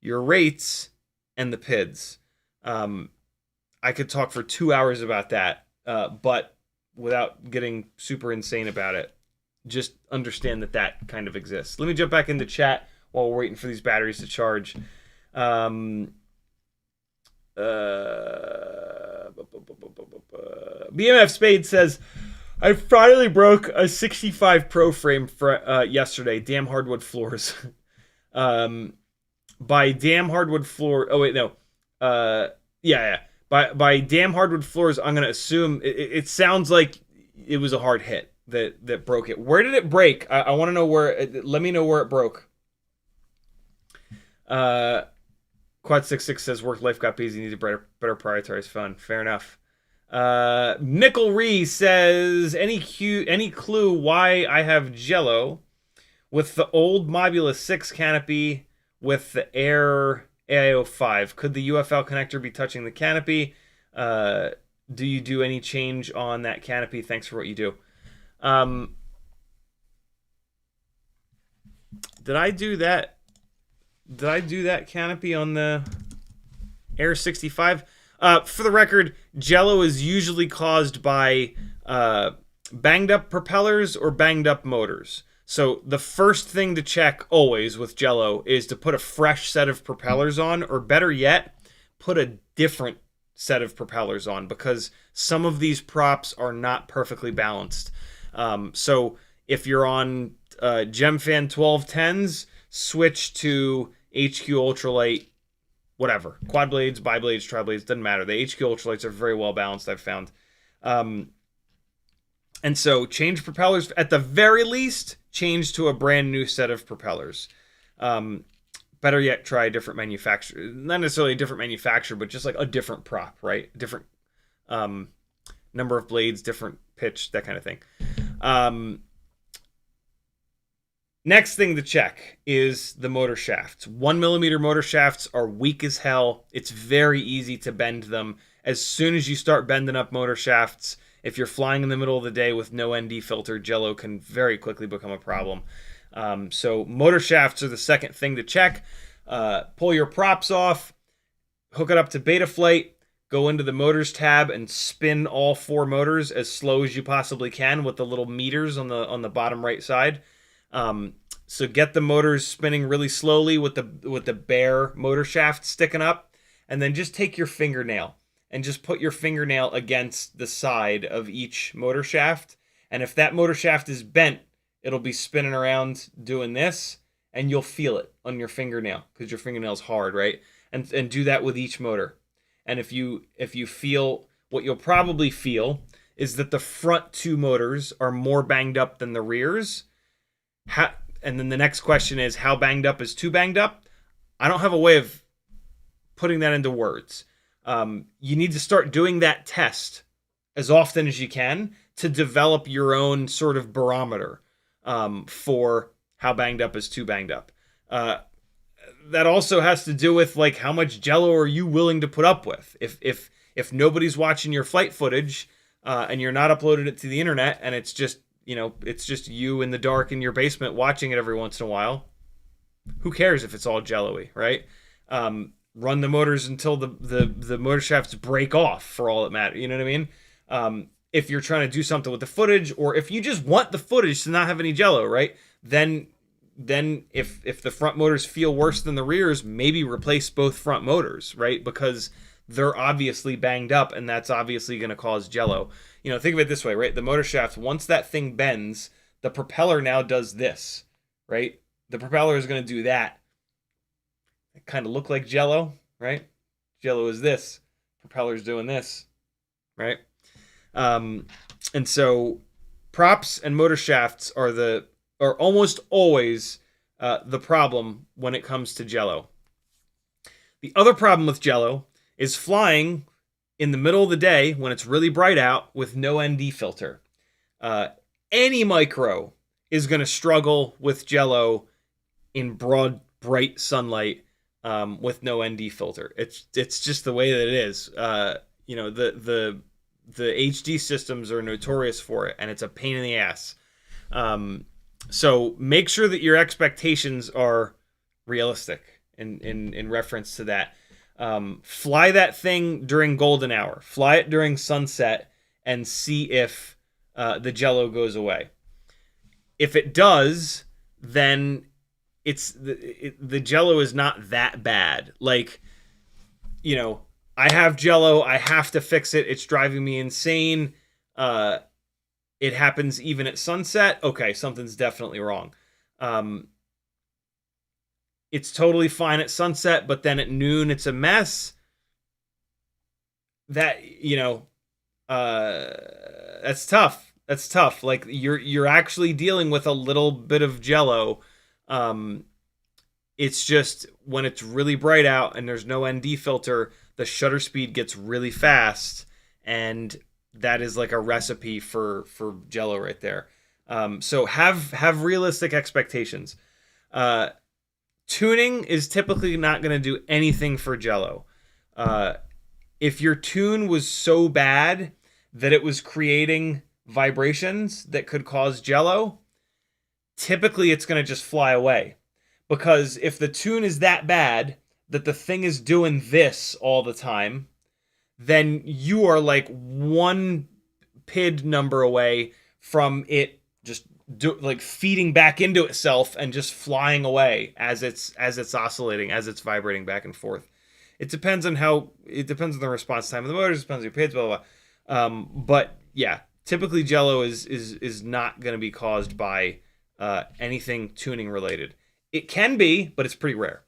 your rates, and the PIDs. I could talk for 2 hours about that, but without getting super insane about it. Just understand that kind of exists. Let me jump back into chat while we're waiting for these batteries to charge. BMF Spade says, I finally broke a 65 Pro frame for yesterday. Damn hardwood floors. By damn hardwood floor. Oh wait, no. Yeah. By damn hardwood floors, I'm gonna assume it sounds like it was a hard hit that broke it. Where did it break? I want to know where. Let me know where it broke. Quad 66 says work life got busy. Needs a better prioritize fun. Fair enough. Nickel Ree says any clue why I have jello with the old Mobula 6 canopy with the Air AIO5? Could the UFL connector be touching the canopy? Do you do any change on that canopy? Thanks for what you do. Did I do that? Did I do that canopy on the Air 65? For the record, jello is usually caused by banged up propellers or banged up motors. So the first thing to check always with jello is to put a fresh set of propellers on, or better yet, put a different set of propellers on, because some of these props are not perfectly balanced. So if you're on GemFan 1210s, switch to HQ Ultralight, whatever. Quad blades, biblades, triblades, doesn't matter. The HQ Ultralights are very well balanced, I've found. And so change propellers. At the very least, change to a brand new set of propellers. Better yet, try a different manufacturer. Not necessarily a different manufacturer, but just like a different prop, right? Different number of blades, different pitch, that kind of thing. Next thing to check is the motor shafts. 1mm motor shafts are weak as hell. It's very easy to bend them. As soon as you start bending up motor shafts, if you're flying in the middle of the day with no ND filter, jello can very quickly become a problem. So motor shafts are the second thing to check. Pull your props off, hook it up to Betaflight, go into the motors tab and spin all 4 motors as slow as you possibly can with the little meters on the bottom right side. So get the motors spinning really slowly with the bare motor shaft sticking up, and then just take your fingernail and just put your fingernail against the side of each motor shaft. And if that motor shaft is bent, it'll be spinning around doing this, and you'll feel it on your fingernail because your fingernail's hard, right? And do that with each motor. And if you feel, what you'll probably feel is that the front 2 motors are more banged up than the rears. And then the next question is, how banged up is too banged up? I don't have a way of putting that into words. You need to start doing that test as often as you can to develop your own sort of barometer for how banged up is too banged up. That also has to do with, like, how much jello are you willing to put up with? If nobody's watching your flight footage and you're not uploading it to the internet, and it's just you in the dark in your basement watching it every once in a while, who cares if it's all jello-y, right? Run the motors until the motor shafts break off, for all that matters. You know what I mean? If you're trying to do something with the footage, or if you just want the footage to not have any jello, right? Then if the front motors feel worse than the rears, maybe replace both front motors, right? Because they're obviously banged up, and that's obviously going to cause jello. You know, think of it this way, right? The motor shaft, once that thing bends, the propeller now does this, right? The propeller is going to do that. It kind of look like jello, right? Jello is this. Propeller's doing this, right? And so props and motor shafts are almost always the problem when it comes to jello. The other problem with jello is flying in the middle of the day when it's really bright out with no ND filter. Any micro is going to struggle with jello in broad, bright sunlight with no ND filter. It's just the way that it is. You know, the HD systems are notorious for it, and it's a pain in the ass. So make sure that your expectations are realistic in reference to that. Fly that thing during golden hour. Fly it during sunset and see if the jello goes away. If it does, then the jello is not that bad. Like, you know, I have jello, I have to fix it, it's driving me insane. It happens even at sunset. Okay, something's definitely wrong. It's totally fine at sunset, but then at noon it's a mess. That, you know, that's tough. That's tough. Like, you're actually dealing with a little bit of jello. It's just when it's really bright out and there's no ND filter, the shutter speed gets really fast, and that is like a recipe for jello right there. So have realistic expectations. Tuning is typically not going to do anything for jello. If your tune was so bad that it was creating vibrations that could cause jello, typically it's going to just fly away. Because if the tune is that bad that the thing is doing this all the time, then you are like one PID number away from it just like feeding back into itself and just flying away as it's oscillating, as it's vibrating back and forth. It depends on the response time of the motors, depends on your PIDs, blah blah blah. But yeah, typically jello is not going to be caused by anything tuning related. It can be, but it's pretty rare.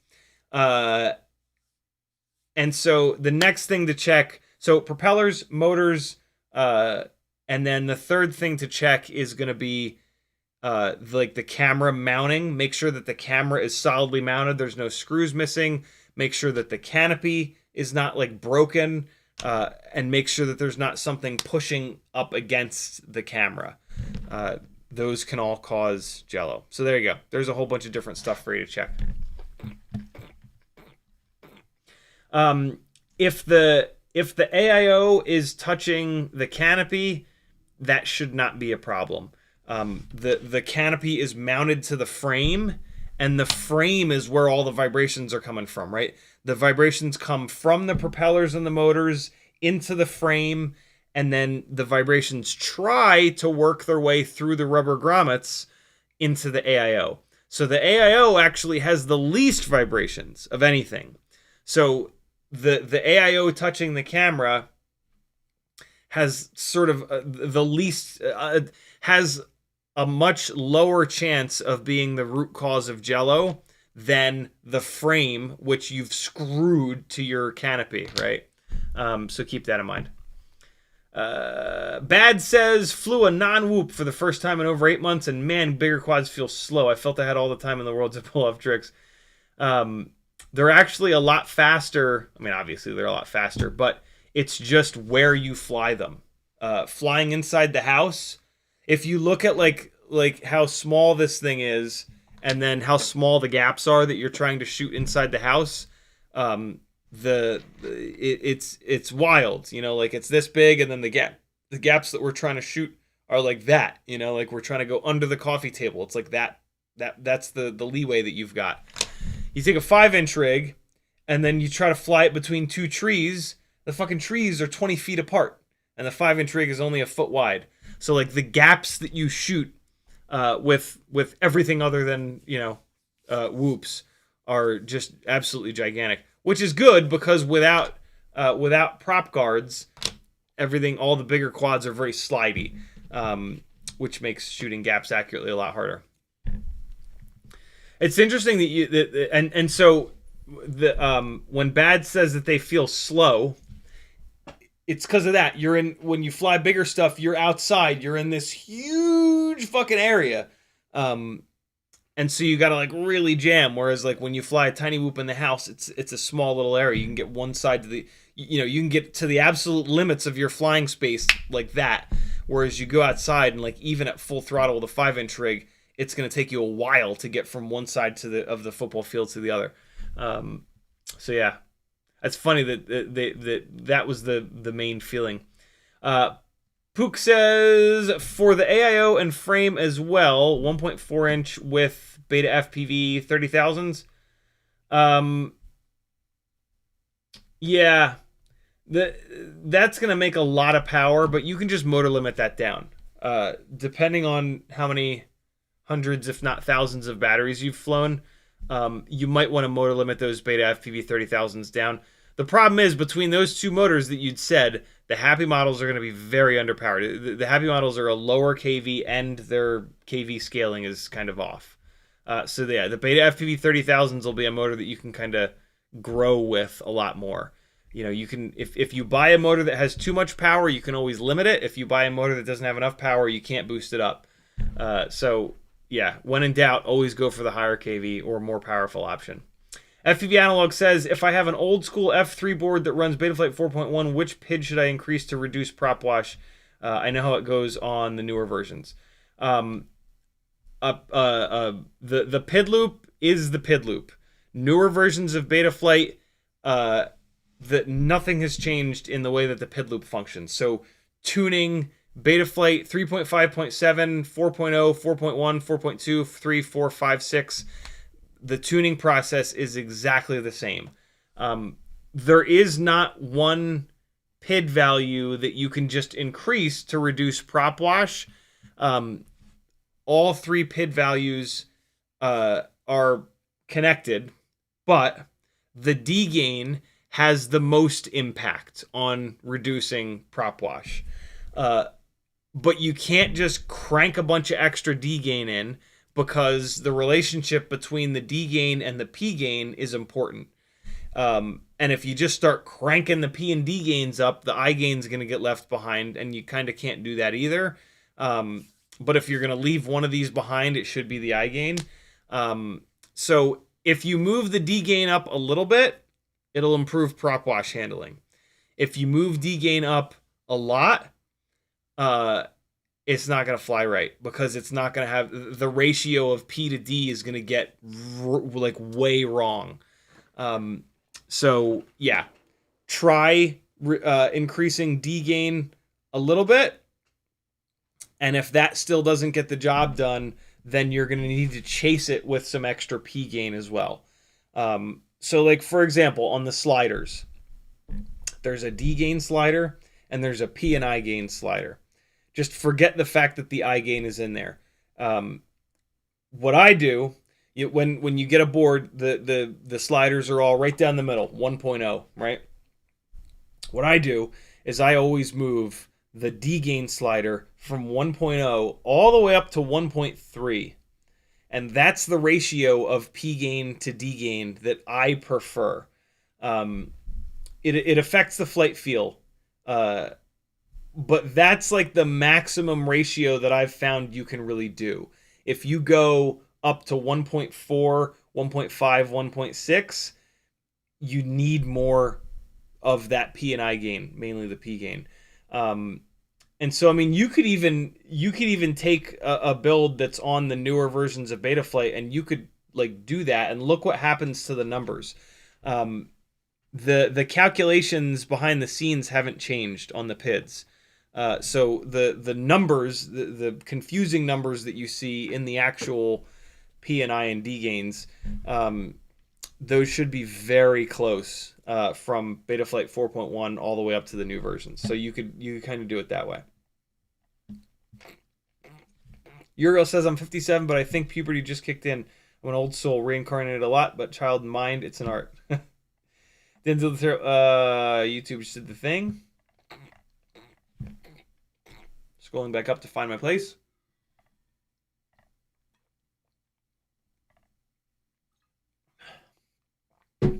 And so the next thing to check, so propellers, motors, and then the third thing to check is going to be like the camera mounting. Make sure that the camera is solidly mounted. There's no screws missing. Make sure that the canopy is not like broken, and make sure that there's not something pushing up against the camera. Those can all cause jello. So there you go. There's a whole bunch of different stuff for you to check. If the AIO is touching the canopy, that should not be a problem. The canopy is mounted to the frame, and the frame is where all the vibrations are coming from, right? The vibrations come from the propellers and the motors into the frame, and then the vibrations try to work their way through the rubber grommets into the AIO. So the AIO actually has the least vibrations of anything. So the AIO touching the camera has sort of the least, has a much lower chance of being the root cause of jello than the frame, which you've screwed to your canopy, right? So keep that in mind. Bad says, flew a non-whoop for the first time in over 8 months, and man, bigger quads feel slow. I felt I had all the time in the world to pull off tricks. They're actually a lot faster. I mean, obviously they're a lot faster, but it's just where you fly them. Flying inside the house, if you look at like how small this thing is, and then how small the gaps are that you're trying to shoot inside the house, it's wild, you know, like it's this big, and then the gaps that we're trying to shoot are like that, you know, like we're trying to go under the coffee table. It's like that's the leeway that you've got. You take a 5-inch rig, and then you try to fly it between two trees. The fucking trees are 20 feet apart, and the 5-inch rig is only a foot wide. So like the gaps that you shoot with everything other than, you know, whoops are just absolutely gigantic, which is good because without prop guards, all the bigger quads are very slidey, which makes shooting gaps accurately a lot harder. It's interesting that so when Bad says that they feel slow, it's because of that. When you fly bigger stuff, you're outside. You're in this huge fucking area, and so you got to like really jam. Whereas like when you fly a tiny whoop in the house, it's a small little area. You can get one side to you can get to the absolute limits of your flying space like that. Whereas you go outside and like even at full throttle with a 5-inch rig, it's going to take you a while to get from one side of the football field to the other. So yeah. That's funny that was the main feeling. Pook says, for the AIO and frame as well, 1.4-inch with beta FPV 30,000s. Yeah, that's going to make a lot of power, but you can just motor limit that down. Depending on how many hundreds, if not thousands of batteries you've flown, you might want to motor limit those beta FPV 30,000s down. The problem is, between those two motors that you'd said, the Happy models are going to be very underpowered. The Happy models are a lower KV, and their KV scaling is kind of off. So yeah, the beta FPV 30,000s will be a motor that you can kind of grow with a lot more. You know, you can, if you buy a motor that has too much power, you can always limit it. If you buy a motor that doesn't have enough power, you can't boost it up. So yeah, when in doubt, always go for the higher KV or more powerful option. FPV Analog says, if I have an old school F3 board that runs Betaflight 4.1, which PID should I increase to reduce prop wash? I know how it goes on the newer versions. The PID loop is the PID loop. Newer versions of Betaflight, that nothing has changed in the way that the PID loop functions. So tuning Betaflight 3.5.7, 4.0, 4.1, 4.2, 3, 4, 5, 6. The tuning process is exactly the same. There is not one PID value that you can just increase to reduce prop wash. All three PID values are connected, but the D gain has the most impact on reducing prop wash. But you can't just crank a bunch of extra D gain in, because the relationship between the D gain and the P gain is important. And if you just start cranking the P and D gains up, the I gain is going to get left behind, and you kind of can't do that either. But if you're going to leave one of these behind, it should be the I gain. So if you move the D gain up a little bit, it'll improve prop wash handling. If you move D gain up a lot, it's not going to fly right, because it's not going to have the ratio of P to D is going to get like way wrong. So yeah, try increasing D gain a little bit. And if that still doesn't get the job done, then you're going to need to chase it with some extra P gain as well. So like, for example, on the sliders, there's a D gain slider and there's a P and I gain slider. Just forget the fact that the I gain is in there. What I do, when you get a board, the sliders are all right down the middle, 1.0, right? What I do is I always move the D gain slider from 1.0 all the way up to 1.3. And that's the ratio of P gain to D gain that I prefer. It affects the flight feel. But that's like the maximum ratio that I've found you can really do. If you go up to 1.4, 1.5, 1.6, you need more of that P and I gain, mainly the P gain. And so, I mean, you could even take a build that's on the newer versions of Betaflight, and you could like do that, and look what happens to the numbers. The calculations behind the scenes haven't changed on the PIDs. So the numbers, the confusing numbers that you see in the actual P and I and D gains, those should be very close from Betaflight 4.1 all the way up to the new versions. So you could kind of do it that way. Uriel says, I'm 57, but I think puberty just kicked in. I'm an old soul, reincarnated a lot, but child in mind, it's an art. Denzel, YouTube just did the thing. Scrolling back up to find my place. Where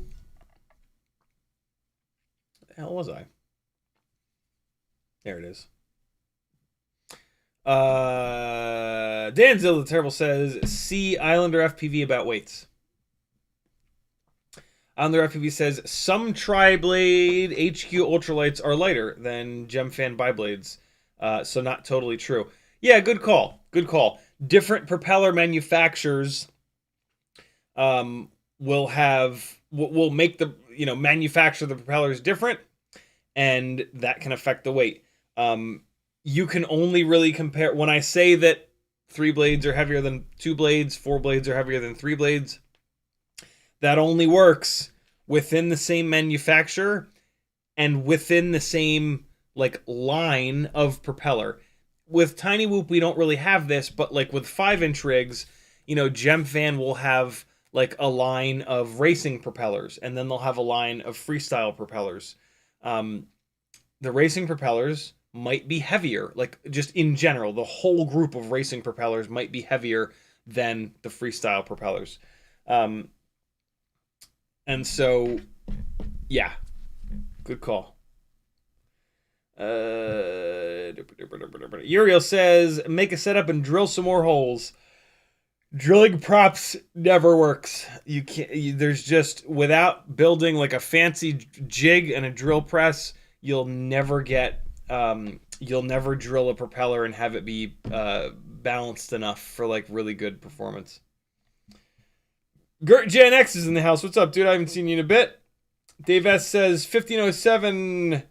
the hell was I? There it is. Danzilla the Terrible says, see Islander FPV about weights. Islander FPV says, some tri-blade HQ ultralights are lighter than Gemfan biblades. So not totally true. Yeah, good call. Good call. Different propeller manufacturers will make the, manufacture the propellers different, and that can affect the weight. You can only really compare, when I say that 3 blades are heavier than 2 blades, 4 blades are heavier than 3 blades, that only works within the same manufacturer and within the same line of propeller. With Tiny Whoop, we don't really have this, but with 5-inch rigs, Gemfan will have a line of racing propellers, and then they'll have a line of freestyle propellers. The racing propellers might be heavier, just in general, the whole group of racing propellers might be heavier than the freestyle propellers. And so, yeah, good call. Uriel says, make a setup and drill some more holes. Drilling props never works. You can't. There's just, without building a fancy jig and a drill press, you'll never get. You'll never drill a propeller and have it be balanced enough for really good performance. Gert Jan X is in the house. What's up, dude? I haven't seen you in a bit. Dave S says 1507.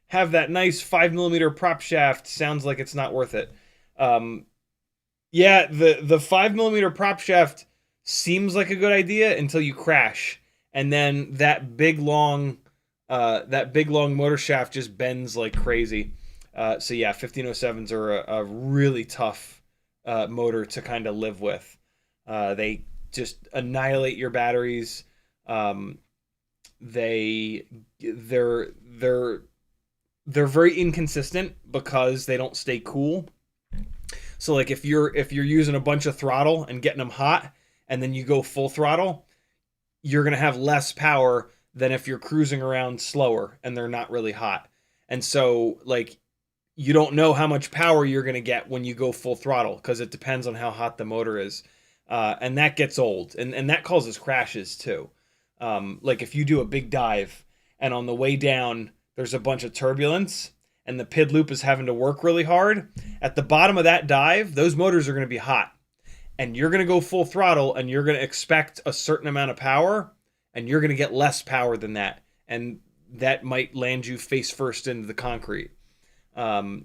Have that nice 5mm prop shaft. Sounds like it's not worth it. Yeah, the 5mm prop shaft seems like a good idea until you crash, and then that big long that big long motor shaft just bends like crazy. So yeah, 1507s are a really tough motor to kind of live with. They just annihilate your batteries. Um, they they're very inconsistent because they don't stay cool. So like if you're using a bunch of throttle and getting them hot, and then you go full throttle, you're gonna have less power than if you're cruising around slower and they're not really hot. And so like you don't know how much power you're gonna get when you go full throttle because it depends on how hot the motor is, and that gets old, and that causes crashes too. Like if you do a big dive and on the way down there's a bunch of turbulence and the PID loop is having to work really hard, at the bottom of that dive, those motors are going to be hot. And you're going to go full throttle and you're going to expect a certain amount of power and you're going to get less power than that. And that might land you face first into the concrete. Um,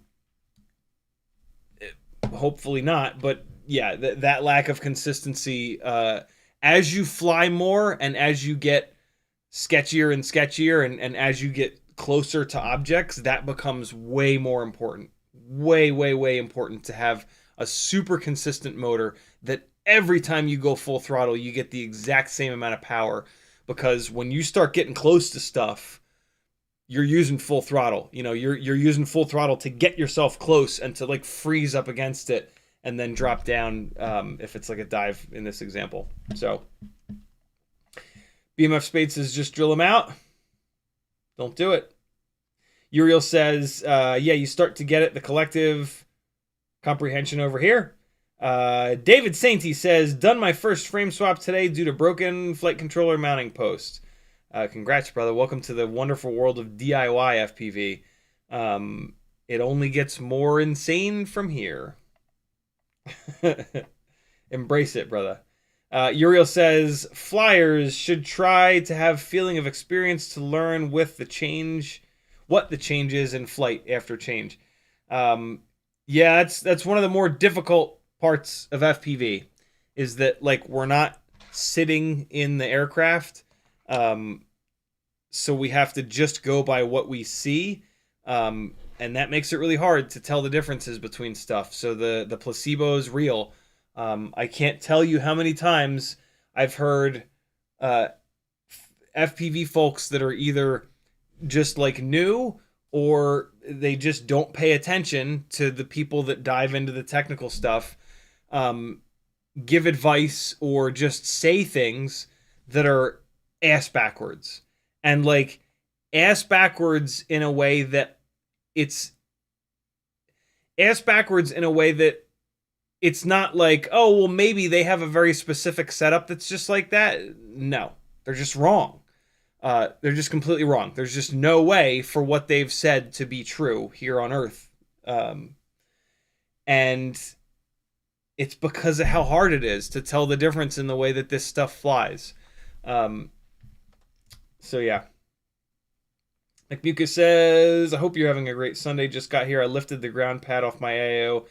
Hopefully not, but yeah, that lack of consistency, as you fly more and as you get sketchier and sketchier and as you get closer to objects, that becomes way more important. Way important to have a super consistent motor that every time you go full throttle, you get the exact same amount of power. Because when you start getting close to stuff, you're using full throttle. You know, you're using full throttle to get yourself close and to like freeze up against it and then drop down, if it's like a dive in this example. So BMF Spade says just drill them out. Don't do it. Uriel says, yeah, you start to get it, the collective comprehension over here. David Sainty says, done my first frame swap today due to broken flight controller mounting post. Congrats, brother. Welcome to the wonderful world of DIY FPV. It only gets more insane from here. Embrace it, brother. Uriel says, flyers should try to have feeling of experience to learn with the change, what the change is in flight after change. Yeah, that's one of the more difficult parts of FPV, is that like we're not sitting in the aircraft, so we have to just go by what we see, and that makes it really hard to tell the differences between stuff. So the placebo is real. I can't tell you how many times I've heard FPV folks that are either just like new or they just don't pay attention to the people that dive into the technical stuff, give advice or just say things that are ass backwards. And like ass backwards in a way that it's not like, oh, well, maybe they have a very specific setup that's just like that. No, they're just wrong. They're just completely wrong. There's just no way for what they've said to be true here on Earth. And it's because of how hard it is to tell the difference in the way that this stuff flies. So yeah. Like Mucus says, I hope you're having a great Sunday. Just got here. I lifted the ground pad off my AO.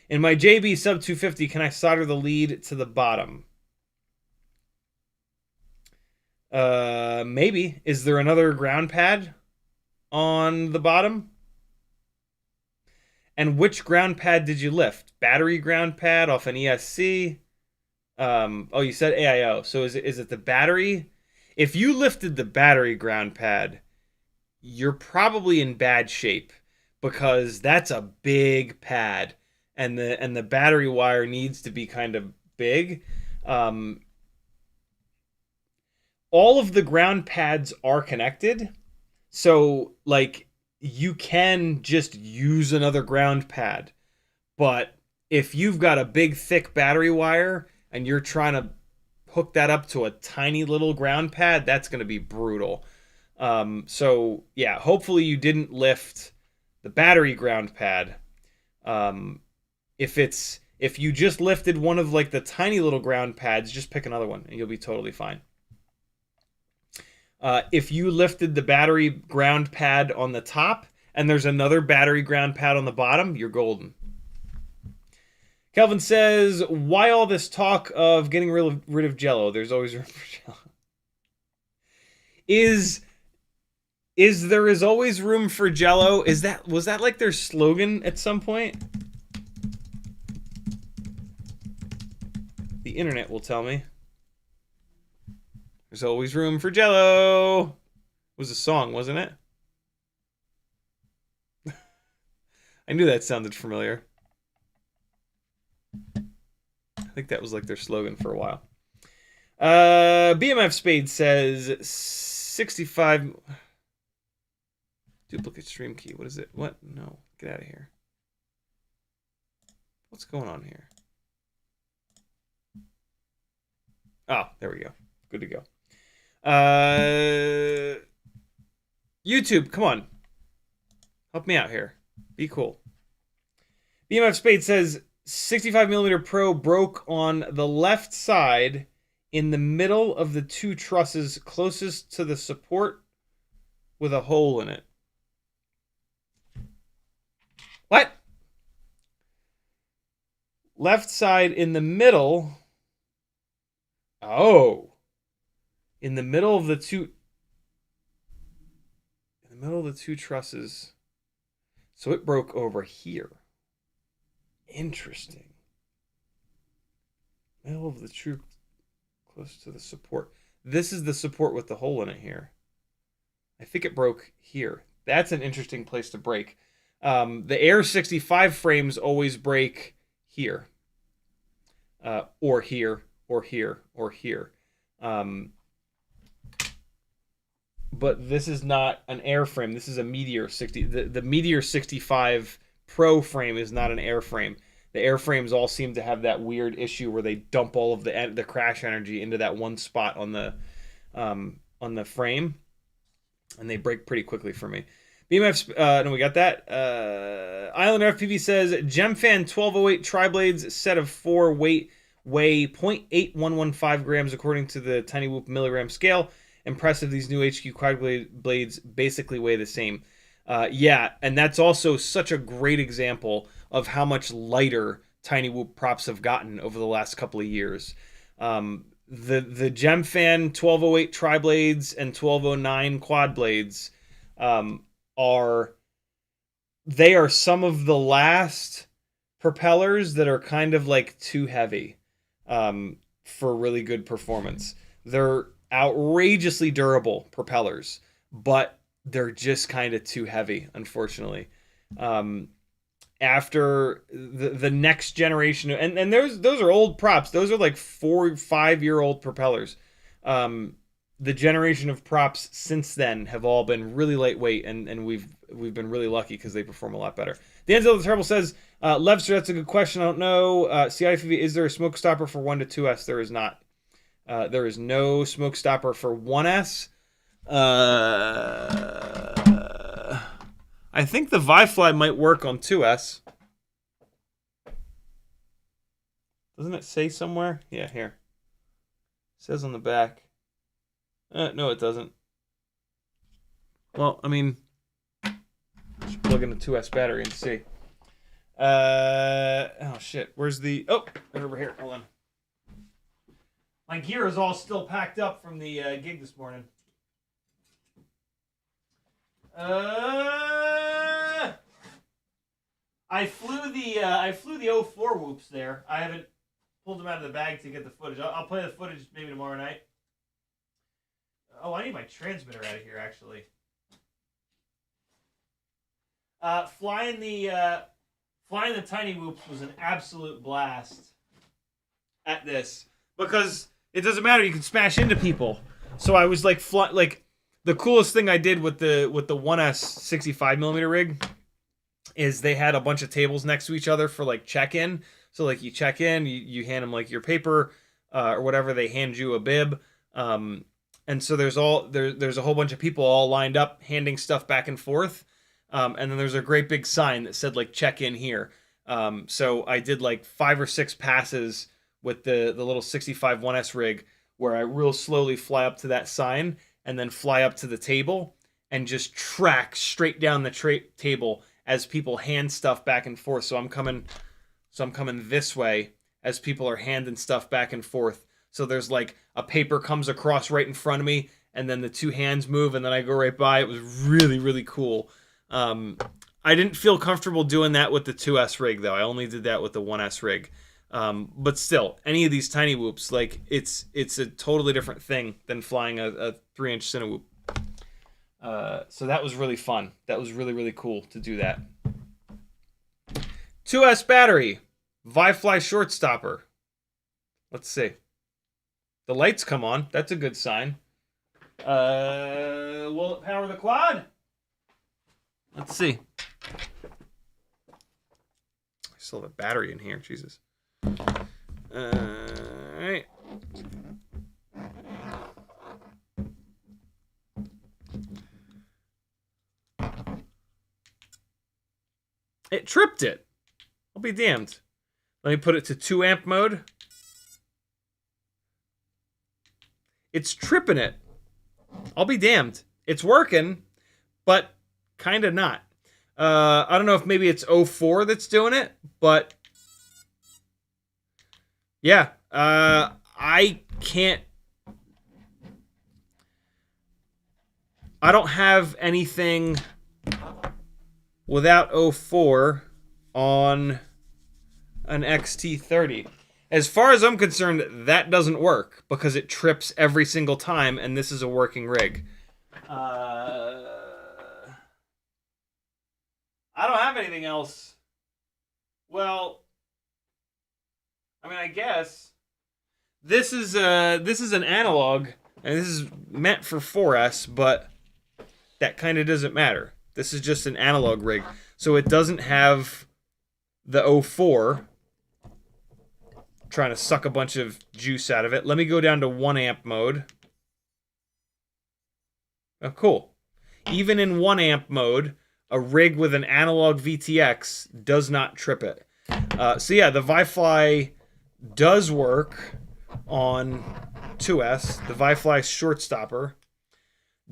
In my JB sub 250, can I solder the lead to the bottom? Maybe. Is there another ground pad on the bottom? And which ground pad did you lift? Battery ground pad off an ESC? Oh, you said AIO. So is it the battery? If you lifted the battery ground pad, you're probably in bad shape because that's a big pad and the battery wire needs to be kind of big. All of the ground pads are connected. So like you can just use another ground pad. But if you've got a big thick battery wire and you're trying to hook that up to a tiny little ground pad, that's going to be brutal. So yeah, hopefully you didn't lift the battery ground pad. If you just lifted one of like the tiny little ground pads, just pick another one and you'll be totally fine. If you lifted the battery ground pad on the top and there's another battery ground pad on the bottom, you're golden. Kelvin says, why all this talk of getting rid of jello? There's always room for jello. There is always room for jello. Was that like their slogan at some point? The internet will tell me. There's always room for jello. It was a song, wasn't it? I knew that sounded familiar. I think that was like their slogan for a while. BMF Spade says 65 duplicate stream key. What is it? What? No, get out of here. What's going on here? Oh, there we go. Good to go. YouTube, come on. Help me out here. Be cool. BMF Spade says 65mm Pro broke on the left side in the middle of the two trusses closest to the support with a hole in it. What? Left side in the middle. Oh. In the middle of the two. In the middle of the two trusses. So it broke over here. Interesting. Middle of the two, close to the support. This is the support with the hole in it here. I think it broke here. That's an interesting place to break. The Air 65 frames always break here. Or here, or here, or here. But this is not an Air frame. This is a Meteor 60. The Meteor 65 Pro frame is not an Air frame. The Air frames all seem to have that weird issue where they dump all of the crash energy into that one spot on the frame, and they break pretty quickly for me. BMF, no, we got that. Island FPV says Gemfan 1208 triblades set of 4 weigh 0.8115 grams according to the Tiny Whoop milligram scale. Impressive. These new HQ quad blades basically weigh the same. Yeah, and that's also such a great example of how much lighter Tiny Whoop props have gotten over the last couple of years. The Gemfan 1208 tri-blades and 1209 quad blades are some of the last propellers that are kind of like too heavy for really good performance. They're outrageously durable propellers, but they're just kind of too heavy, unfortunately. After the next generation, and those are old props. Those are like 4 or 5 year old propellers. The generation of props since then have all been really lightweight, and we've been really lucky because they perform a lot better. The Enzo the Terrible says, Levster, that's a good question. I don't know. CiottiFPV, is there a smoke stopper for 1 to 2S? There is not. There is no smoke stopper for 1S. I think the Vifly might work on 2S. Doesn't it say somewhere? Yeah, here. It says on the back. No, it doesn't. Well, I mean, just plug in the 2S battery and see. Oh, shit. Where's the... Oh, right over here. Hold on. My gear is all still packed up from the gig this morning. I flew the 04 whoops there. I haven't pulled them out of the bag to get the footage. I'll play the footage maybe tomorrow night. Oh, I need my transmitter out of here, actually. Flying the tiny whoops was an absolute blast at this, because it doesn't matter, you can smash into people. So I was like the coolest thing I did with the 1S 65mm rig is they had a bunch of tables next to each other for like check-in. So like you check in, you hand them like your paper or whatever, they hand you a bib. And so there's a whole bunch of people all lined up handing stuff back and forth. And then there's a great big sign that said like check in here. So I did like 5 or 6 passes with the little 65 1S rig where I real slowly fly up to that sign and then fly up to the table and just track straight down the table as people hand stuff back and forth. So I'm coming this way as people are handing stuff back and forth. So there's like a paper comes across right in front of me, and then the two hands move, and then I go right by. It was really, really cool. I didn't feel comfortable doing that with the 2S rig, though. I only did that with the 1S rig. But still, any of these tiny whoops, like, it's a totally different thing than flying a 3-inch Cinewhoop. So that was really fun. That was really, really cool to do that. 2S battery. Vi-Fly short stopper. Let's see. The lights come on. That's a good sign. Will it power the quad? Let's see. I still have a battery in here. Jesus. Alright. It tripped it. I'll be damned. Let me put it to 2 amp mode. It's tripping it. I'll be damned. It's working, but kind of not. I don't know if maybe it's 04 that's doing it, but yeah, I can't. I don't have anything without 04 on an XT30. As far as I'm concerned, that doesn't work because it trips every single time, and this is a working rig. I don't have anything else. Well, I mean, I guess this is an analog, and this is meant for 4S, but that kind of doesn't matter. This is just an analog rig, so it doesn't have the 04. Trying to suck a bunch of juice out of it. Let me go down to 1 amp mode. Oh, cool. Even in 1 amp mode, a rig with an analog VTX does not trip it. So yeah, the Vi-Fly does work on 2S. The Vi-Fly short stopper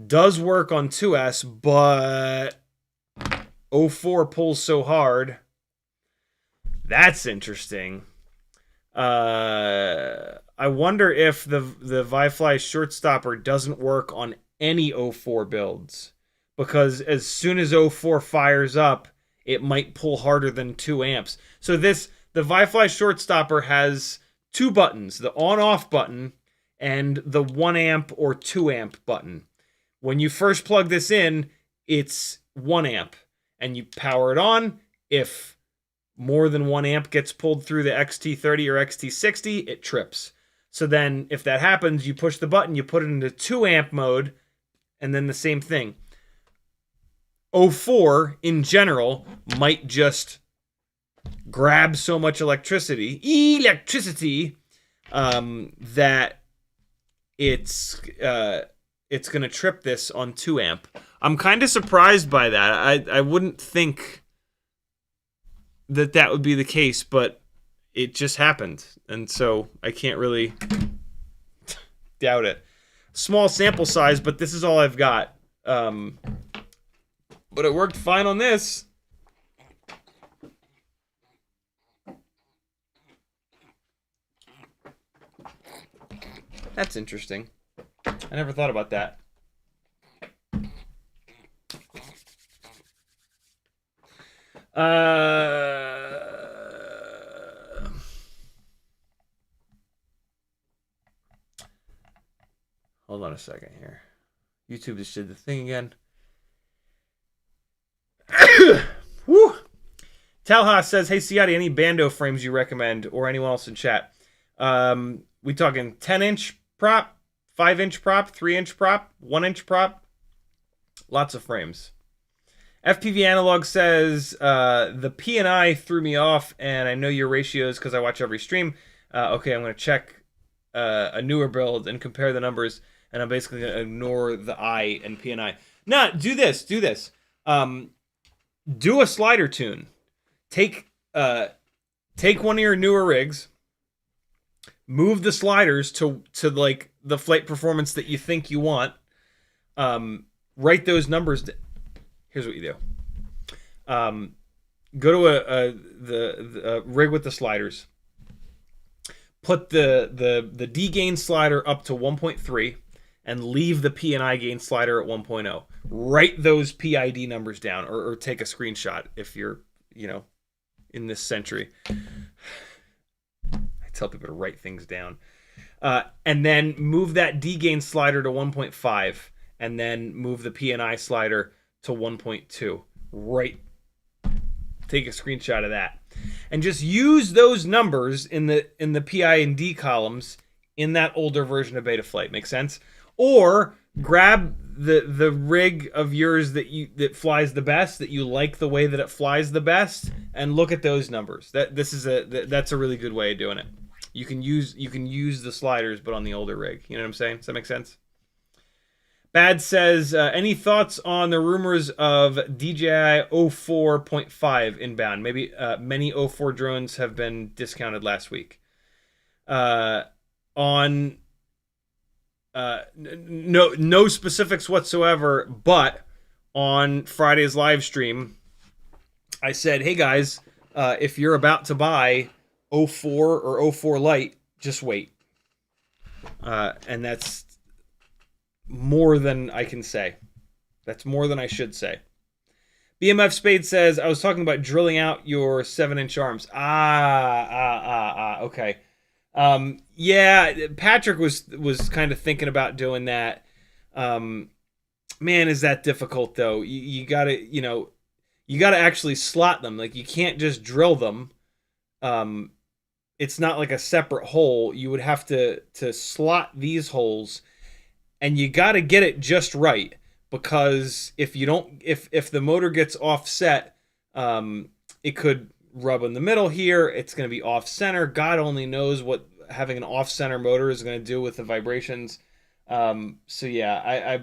does work on 2S, but 04 pulls so hard. That's interesting. I wonder if the Vi-Fly short stopper doesn't work on any 04 builds, because as soon as 04 fires up, it might pull harder than 2 amps. So the Vi-Fly short stopper has 2 buttons, the on-off button and the 1 amp or 2 amp button. When you first plug this in, it's 1 amp, and you power it on. If more than 1 amp gets pulled through the XT30 or XT60, it trips. So then if that happens, you push the button, you put it into 2 amp mode, and then the same thing. 04 in general might just grab so much electricity that it's going to trip this on 2 amp. I'm kind of surprised by that. I wouldn't think that would be the case, but it just happened, and so I can't really doubt it. Small sample size, but this is all I've got. But it worked fine on this. That's interesting. I never thought about that. Hold on a second here. YouTube just did the thing again. Woo! Talha says, "Hey Ciotti, any bando frames you recommend, or anyone else in chat? We talking 10-inch prop, 5-inch prop, 3-inch prop, 1-inch prop? Lots of frames." FPV Analog says, the P&I threw me off, and I know your ratios because I watch every stream. Okay, I'm going to check a newer build and compare the numbers, and I'm basically going to ignore the I and P&I. No, do this. Do a slider tune. Take one of your newer rigs, move the sliders to like the flight performance that you think you want. Write those numbers. Here's what you do. Go to the rig with the sliders. Put the D-gain slider up to 1.3 and leave the P and I gain slider at 1.0. Write those PID numbers down, or take a screenshot if you're, in this century. I tell people to write things down. And then move that D gain slider to 1.5, and then move the P and I slider to 1.2. Right. Take a screenshot of that. And just use those numbers in the PI and D columns in that older version of Betaflight. Make sense? Or grab the rig of yours that flies the best, that you like the way that it flies the best, and look at those numbers. That's a really good way of doing it. You can use the sliders, but on the older rig. You know what I'm saying? Does that make sense? Bad says, any thoughts on the rumors of DJI 04.5 inbound? Maybe many 04 drones have been discounted last week. On no specifics whatsoever, but on Friday's live stream, I said, hey guys, if you're about to buy 04 or 04 Lite, just wait. And that's more than I can say. That's more than I should say. BMF Spade says, I was talking about drilling out your 7-inch arms. Okay. Yeah, Patrick was kind of thinking about doing that. Man, is that difficult though. You gotta actually slot them. Like, you can't just drill them. It's not like a separate hole. You would have to slot these holes, and you got to get it just right, because if the motor gets offset, it could rub in the middle here. It's going to be off center. God only knows what having an off center motor is going to do with the vibrations. So yeah,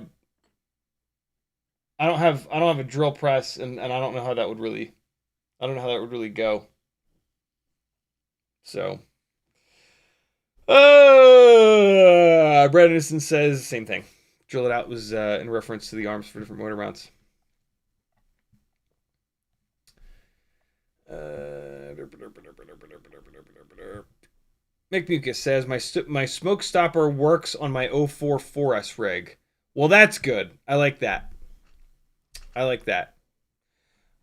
I don't have a drill press, and I don't know how that would really go. So, Brad Anderson says same thing. Drill it out was in reference to the arms for different motor mounts. Mick Mucus says my smoke stopper works on my 04 4S rig. Well, that's good. I like that.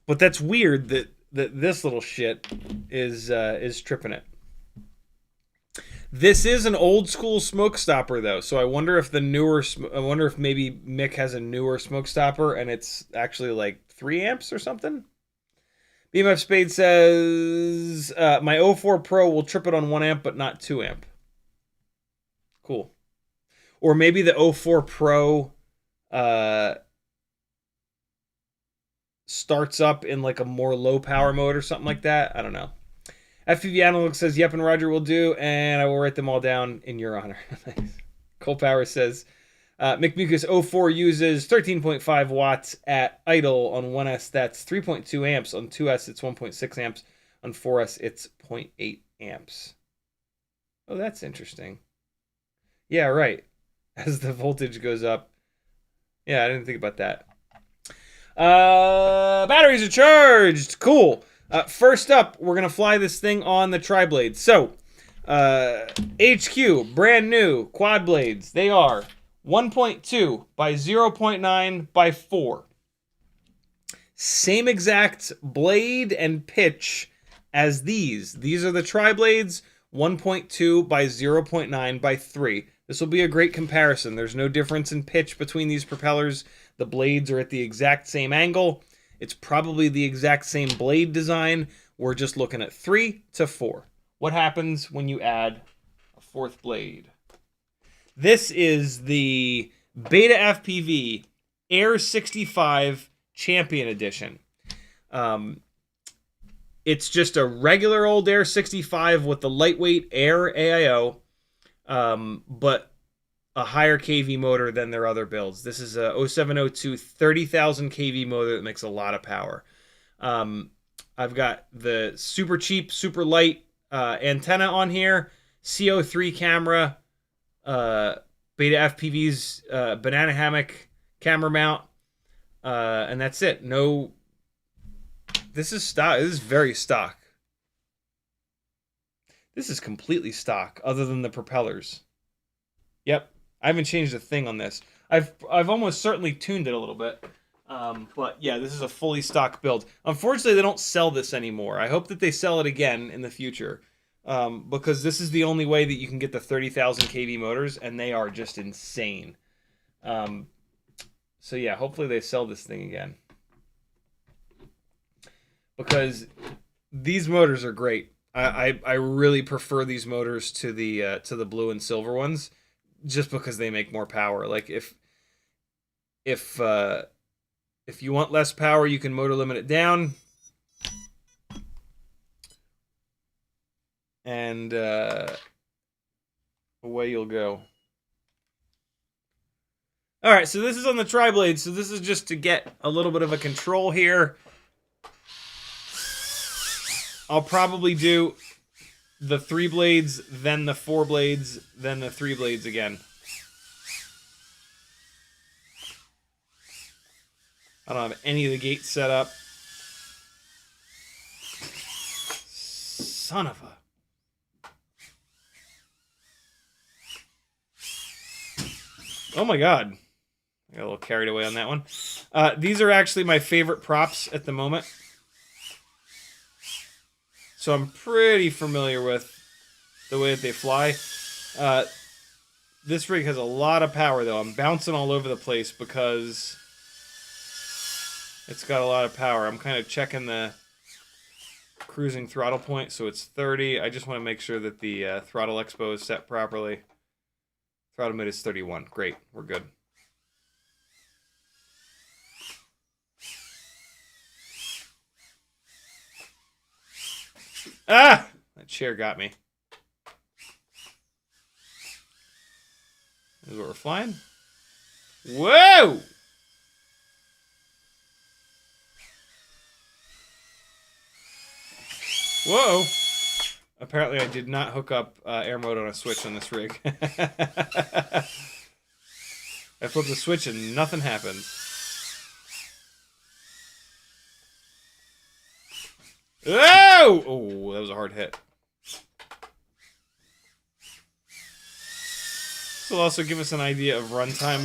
But that's weird that this little shit is tripping it. This is an old school smoke stopper though, so I wonder if maybe Mick has a newer smoke stopper and it's actually like 3 amps or something. BMF Spade says my 04 Pro will trip it on 1 amp but not 2 amp. Cool. Or maybe the 04 Pro starts up in like a more low power mode or something like that. I don't know. FPV Analog says, yep, and Roger will do, and I will write them all down in your honor. Cole Power says, McMucus 04 uses 13.5 watts at idle on 1S. That's 3.2 amps. On 2S, it's 1.6 amps. On 4S, it's 0.8 amps. Oh, that's interesting. Yeah, right. As the voltage goes up. Yeah, I didn't think about that. Batteries are charged. Cool. First up, we're going to fly this thing on the triblades. So, HQ, brand new quad blades. They are 1.2 by 0.9 by 4. Same exact blade and pitch as these. These are the triblades, 1.2 by 0.9 by 3. This will be a great comparison. There's no difference in pitch between these propellers. The blades are at the exact same angle. It's probably the exact same blade design. We're just looking at 3 to 4. What happens when you add a 4th blade? This is the Beta FPV Air 65 Champion Edition. It's just a regular old Air 65 with the lightweight Air AIO, but a higher kV motor than their other builds. This is a 0702 30,000 kV motor that makes a lot of power. I've got the super cheap, super light antenna on here, CO3 camera, Beta FPV's banana hammock camera mount, and that's it. No, this is stock. This is very stock. This is completely stock, other than the propellers. Yep. I haven't changed a thing on this. I've almost certainly tuned it a little bit. But yeah, this is a fully stock build. Unfortunately, they don't sell this anymore. I hope that they sell it again in the future. Because this is the only way that you can get the 30,000 kV motors, and they are just insane. So yeah, hopefully they sell this thing again. Because these motors are great. I really prefer these motors to the blue and silver ones, just because they make more power. Like if you want less power, you can motor limit it down. And away you'll go. All right, so this is on the triblade. So this is just to get a little bit of a control here. I'll probably do the 3 blades, then the 4 blades, then the 3 blades again. I don't have any of the gates set up. Son of a... Oh my god. I got a little carried away on that one. These are actually my favorite props at the moment. So I'm pretty familiar with the way that they fly. This rig has a lot of power, though. I'm bouncing all over the place because it's got a lot of power. I'm kind of checking the cruising throttle point, so it's 30. I just want to make sure that the throttle expo is set properly. Throttle mid is 31. Great, we're good. Ah! That chair got me. This is what we're flying. Whoa! Whoa! Apparently I did not hook up air mode on a switch on this rig. I flipped the switch and nothing happened. Oh! Oh, that was a hard hit. This will also give us an idea of runtime.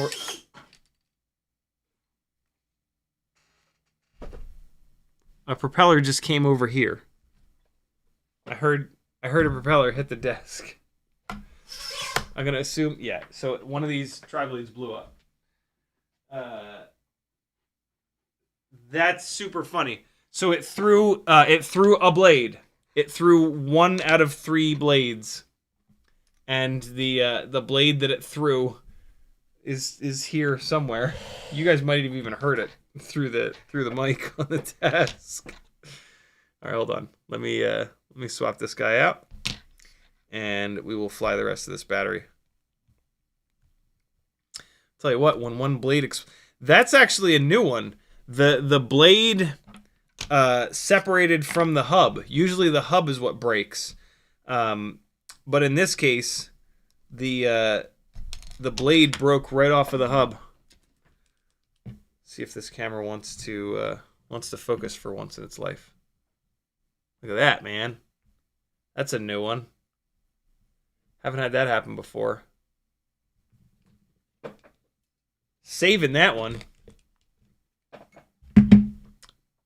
A propeller just came over here. I heard a propeller hit the desk. I'm gonna assume, yeah. So one of these triblades blew up. That's super funny. So it threw a blade. It threw 1 out of 3 blades, and the blade that it threw is here somewhere. You guys might have even heard it through the mic on the desk. All right, hold on. Let me swap this guy out, and we will fly the rest of this battery. Tell you what, when one blade that's actually a new one. The blade separated from the hub. Usually the hub is what breaks, but in this case, the blade broke right off of the hub. See if this camera wants to focus for once in its life. Look at that, man. That's a new one. Haven't had that happen before. Saving that one.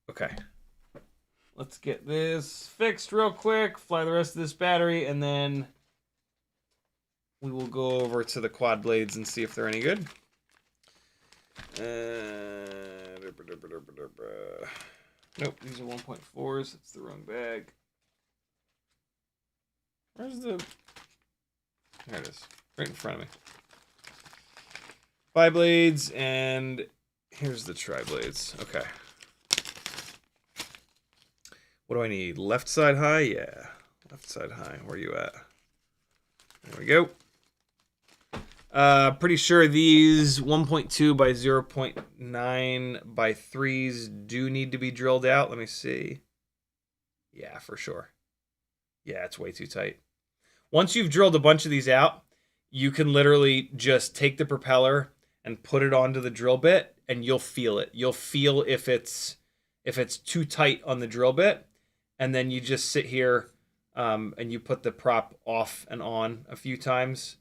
Okay. Let's get this fixed real quick, fly the rest of this battery, and then we will go over to the quad blades and see if they're any good. Nope, these are 1.4s. It's the wrong bag. Where's the... There it is. Right in front of me. 5 blades, and here's the tri-blades. Okay. What do I need? Left side high? Yeah. Left side high. Where are you at? There we go. Pretty sure these 1.2 by 0.9 by 3s do need to be drilled out. Let me see. Yeah, for sure. Yeah, it's way too tight. Once you've drilled a bunch of these out, you can literally just take the propeller and put it onto the drill bit, and you'll feel it. You'll feel if it's too tight on the drill bit, and then you just sit here and you put the prop off and on a few times,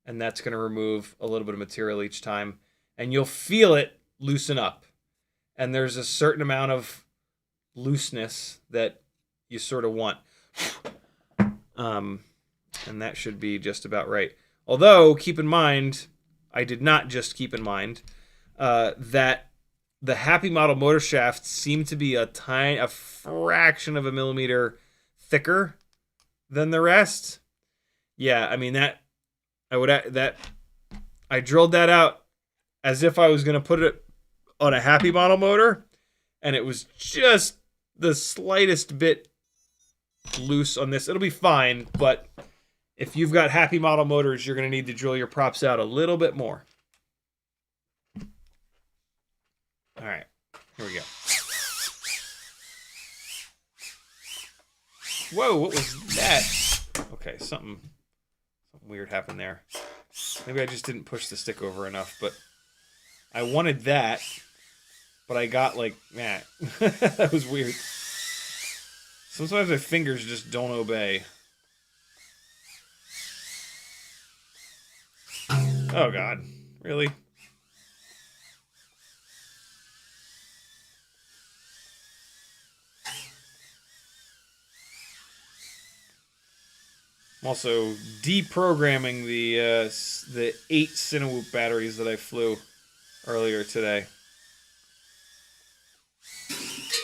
and that's going to remove a little bit of material each time, and you'll feel it loosen up. And there's a certain amount of looseness that you sort of want. And that should be just about right. Although, keep in mind, I did not just keep in mind that the Happy Model motor shafts seem to be a fraction of a millimeter thicker than the rest. Yeah, I mean I drilled that out as if I was going to put it on a Happy Model motor, and it was just the slightest bit loose on this. It'll be fine, but if you've got Happy Model motors, you're going to need to drill your props out a little bit more. All right, here we go. Whoa, what was that? Okay, something weird happened there. Maybe I just didn't push the stick over enough, but I wanted that, but I got like, man, that was weird. Sometimes my fingers just don't obey. Oh God, really? I'm also deprogramming the 8 Cinewoop batteries that I flew earlier today.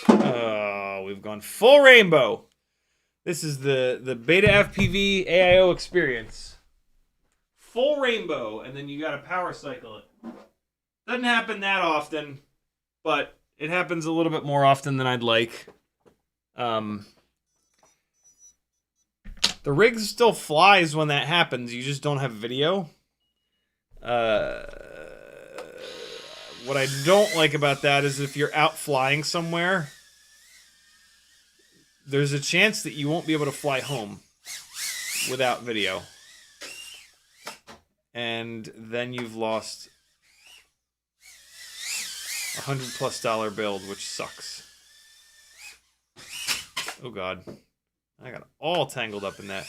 Oh, we've gone full rainbow. This is the Beta FPV AIO experience. Full rainbow, and then you gotta power cycle it. Doesn't happen that often, but it happens a little bit more often than I'd like. The rig still flies when that happens. You just don't have video. What I don't like about that is if you're out flying somewhere, there's a chance that you won't be able to fly home without video. And then you've lost $100+ build, which sucks. Oh God. I got all tangled up in that.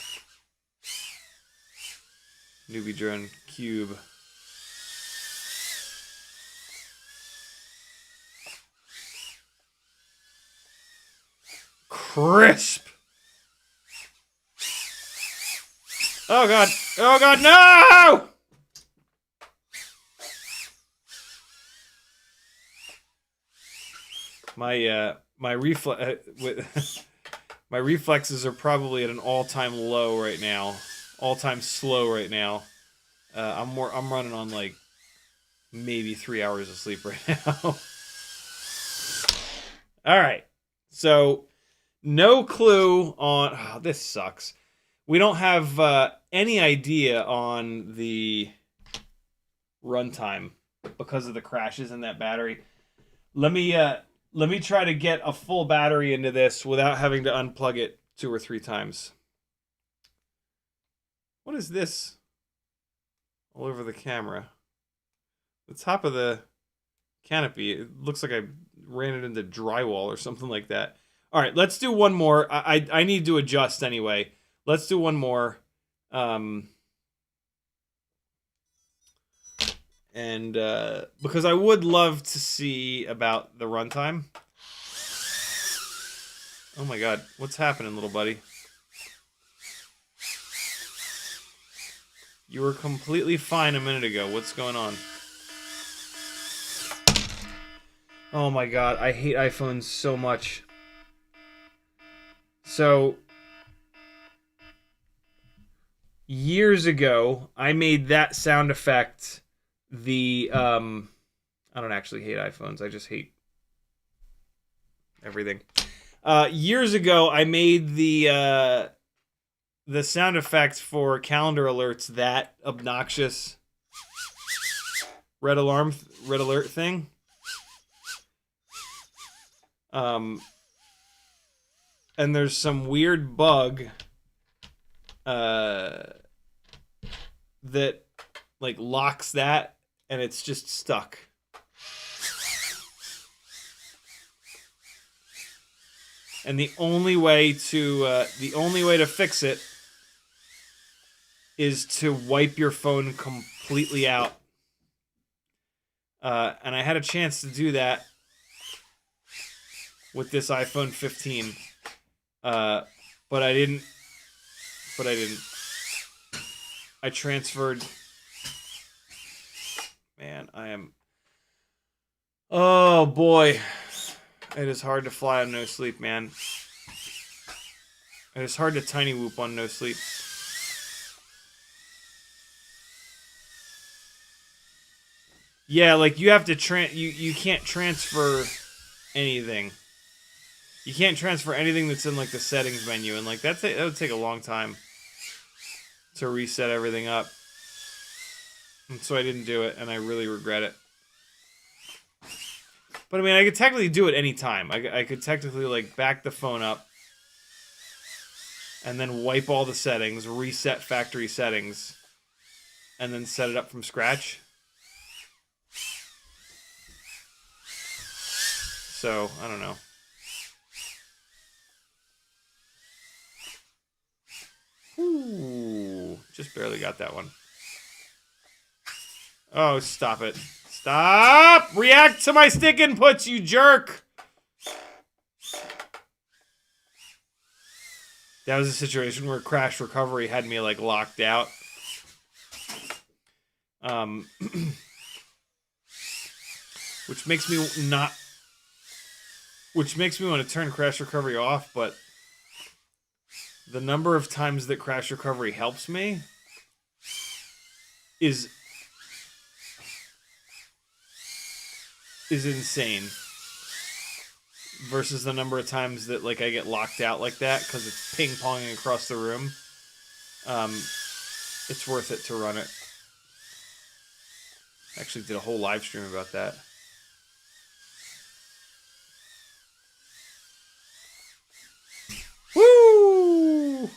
Newbie drone cube. Crisp. Oh God. Oh God, no! My my reflexes are probably at an all-time low right now, all-time slow right now. I'm running on like maybe 3 hours of sleep right now. All right, so no clue on. Oh, this sucks. We don't have any idea on the runtime because of the crashes in that battery. Let me try to get a full battery into this without having to unplug it 2 or 3 times. What is this? All over the camera. The top of the canopy, it looks like I ran it into drywall or something like that. All right, let's do one more. I need to adjust anyway. Let's do one more. And because I would love to see about the runtime. Oh my God, what's happening, little buddy? You were completely fine a minute ago. What's going on? Oh my God, I hate iPhones so much. So, years ago, I made that sound effect the I don't actually hate iPhones. I just hate everything. Years ago, I made the sound effect for calendar alerts that obnoxious red alert thing. And there's some weird bug that like locks that, and it's just stuck. And the only way to fix it is to wipe your phone completely out. And I had a chance to do that with this iPhone 15. But I didn't. I transferred. Man, I am. Oh boy. It is hard to fly on no sleep, man. It is hard to tiny whoop on no sleep. Yeah, like you have to you can't transfer anything. You can't transfer anything that's in like the settings menu, and like that would take a long time to reset everything up. And so I didn't do it, and I really regret it. But I mean, I could technically do it anytime. I could technically like back the phone up and then wipe all the settings, reset factory settings, and then set it up from scratch. So, I don't know. Ooh, just barely got that one. Oh, stop it. Stop! React to my stick inputs, you jerk! That was a situation where crash recovery had me, like, locked out. Which makes me want to turn crash recovery off, but the number of times that crash recovery helps me is insane versus the number of times that like I get locked out like that because it's ping-ponging across the room. It's worth it to run it. I actually did a whole live stream about that. Woo!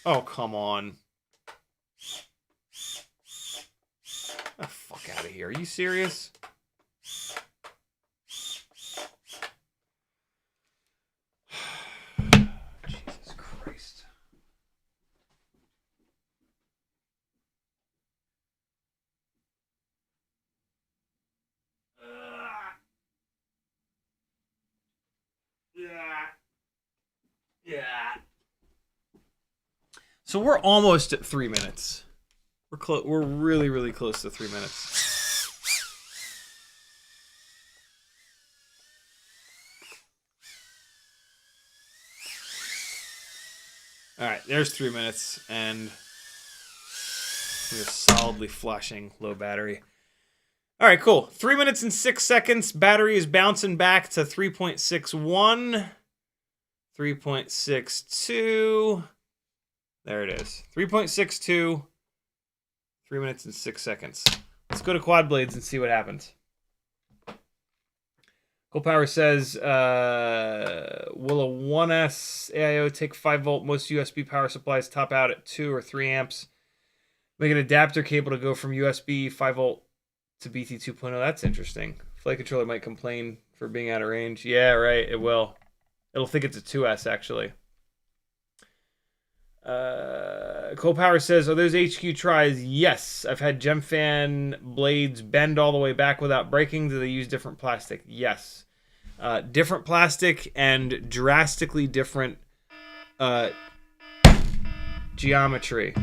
Oh, come on. Oh, fuck out of here. Are you serious? Jesus Christ. Yeah. So we're almost at 3 minutes. We're really, really close to 3 minutes. All right, there's 3 minutes, and we're solidly flashing low battery. All right, cool. 3 minutes and 6 seconds. Battery is bouncing back to 3.61, 3.62. There it is. 3.62. 3 minutes and 6 seconds. Let's go to quad blades and see what happens. Cool Power says, will a 1S AIO take 5 volt? Most USB power supplies top out at 2 or 3 amps. Make an adapter cable to go from USB 5 volt to BT 2.0. That's interesting. Flight controller might complain for being out of range. Yeah, right. It will. It'll think it's a 2S, actually. Coal Power says, are those HQ tries? Yes. I've had Gemfan blades bend all the way back without breaking. Do they use different plastic? Yes. Different plastic and drastically different geometry.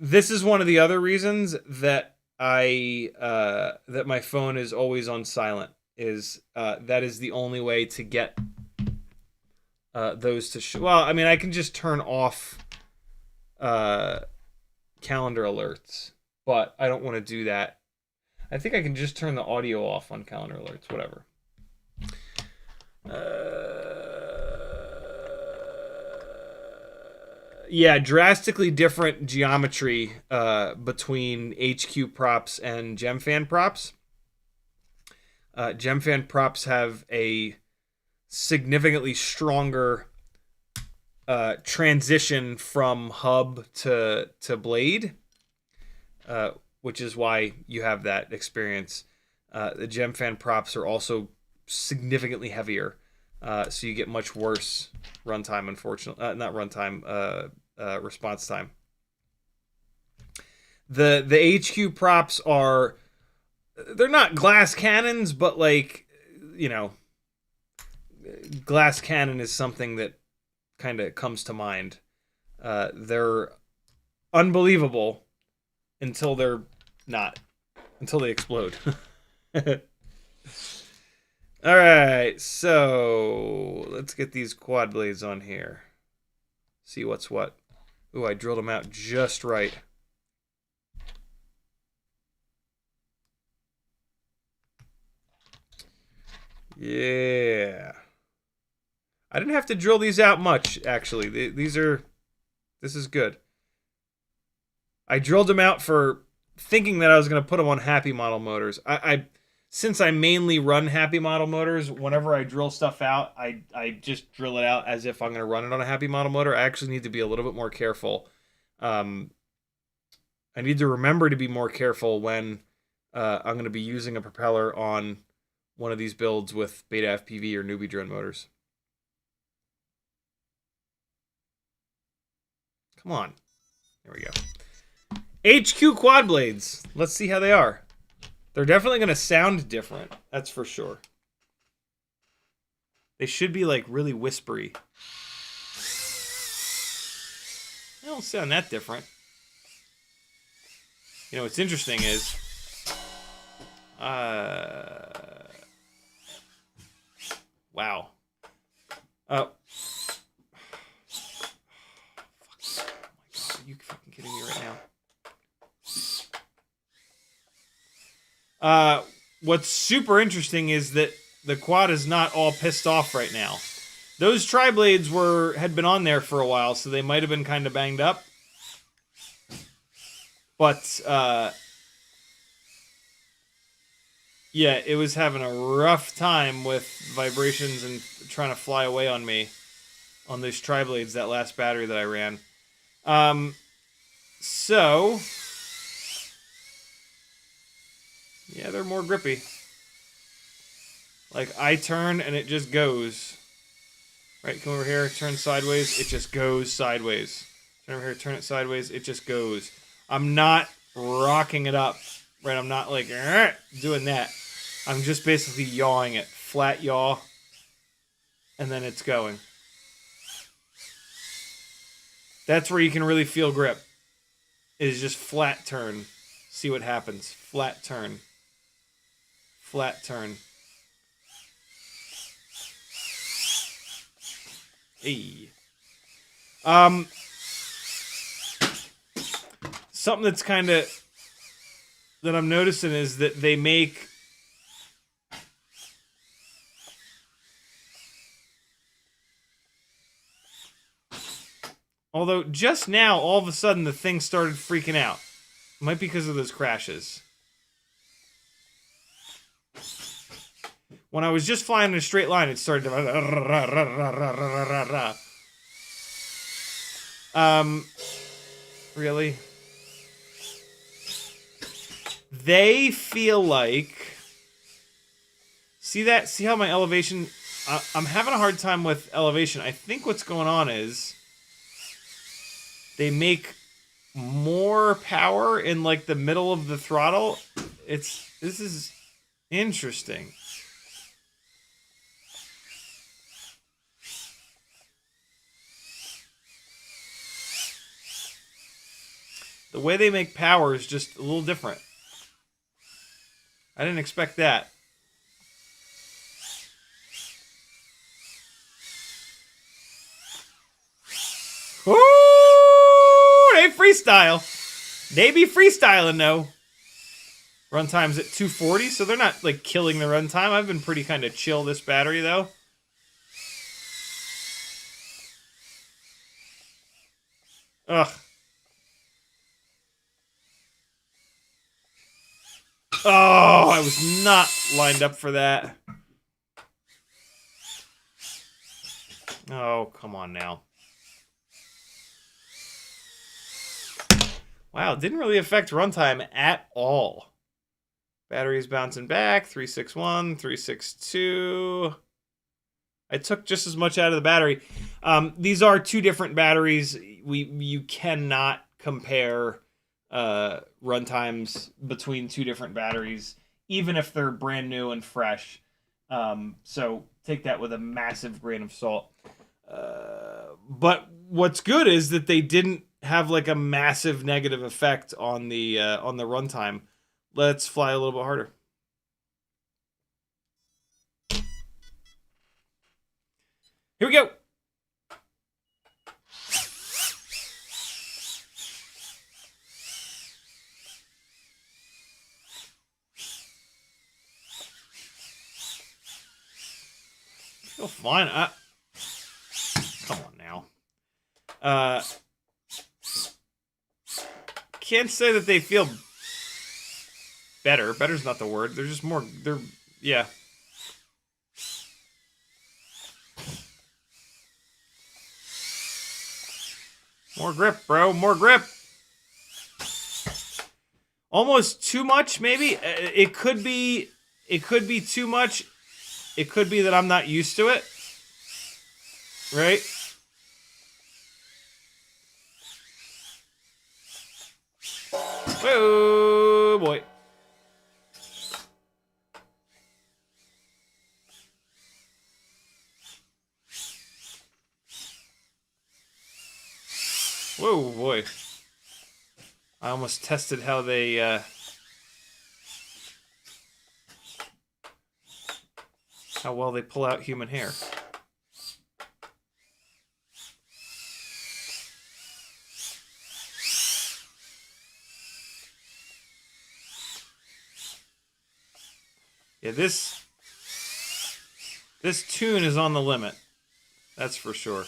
This is one of the other reasons that that my phone is always on silent. That is the only way to get those to well, I mean, I can just turn off calendar alerts, but I don't want to do that. I think I can just turn the audio off on calendar alerts, whatever. Yeah, drastically different geometry between HQ props and Gemfan props. Gemfan props have a significantly stronger transition from hub to blade, which is why you have that experience. The Gemfan props are also significantly heavier. So you get much worse runtime, unfortunately. Not runtime, response time. The HQ props are, they're not glass cannons, but like, you know, glass cannon is something that kind of comes to mind. They're unbelievable until they're not, until they explode. All right, so let's get these quad blades on here. See what's what. Ooh, I drilled them out just right. Yeah. I didn't have to drill these out much, actually. This is good. I drilled them out for thinking that I was going to put them on happy model motors. Since I mainly run happy model motors, whenever I drill stuff out, I just drill it out as if I'm going to run it on a happy model motor. I actually need to be a little bit more careful. I need to remember to be more careful when I'm going to be using a propeller on one of these builds with beta FPV or newbie drone motors. Come on. There we go. HQ quad blades. Let's see how they are. They're definitely going to sound different. That's for sure. They should be like really whispery. They don't sound that different. You know what's interesting is wow. Oh. Oh my god, are you fucking kidding me right now? What's super interesting is that the quad is not all pissed off right now. Those triblades had been on there for a while, so they might have been kind of banged up. But yeah, it was having a rough time with vibrations and trying to fly away on me on those triblades, that last battery that I ran. So yeah, they're more grippy. Like, I turn and it just goes. Right, come over here, turn sideways, it just goes sideways. Turn over here, turn it sideways, it just goes. I'm not rocking it up, right? I'm not like doing that. I'm just basically yawing it. Flat yaw. And then it's going. That's where you can really feel grip. Is just flat turn. See what happens. Flat turn. Flat turn. Hey. Something that's kind of that I'm noticing is that they make although just now all of a sudden the thing started freaking out. It might be because of those crashes. When I was just flying in a straight line, it started to really? They feel like, see that? See how my elevation, I'm having a hard time with elevation. I think what's going on is they make more power in like the middle of the throttle. This is interesting. The way they make power is just a little different. I didn't expect that. Ooh, they freestyle. They be freestyling though. Runtime's at 240, so they're not like killing the runtime. I've been pretty kind of chill this battery though. Ugh. Oh, I was not lined up for that. Oh, come on now. Wow, it didn't really affect runtime at all. Battery's bouncing back. 361, 362. I took just as much out of the battery. These are two different batteries. You cannot compare run times between two different batteries, even if they're brand new and fresh. So take that with a massive grain of salt. But what's good is that they didn't have like a massive negative effect on the runtime. Let's fly a little bit harder. Here we go. Feel fine. Come on now. Can't say that they feel better. Better's not the word. They're just more. Yeah. More grip, bro. More grip. Almost too much, maybe. It could be too much. It could be that I'm not used to it. Right? Oh boy. Whoa, boy. I almost tested how they, how well they pull out human hair. Yeah, this tune is on the limit. That's for sure.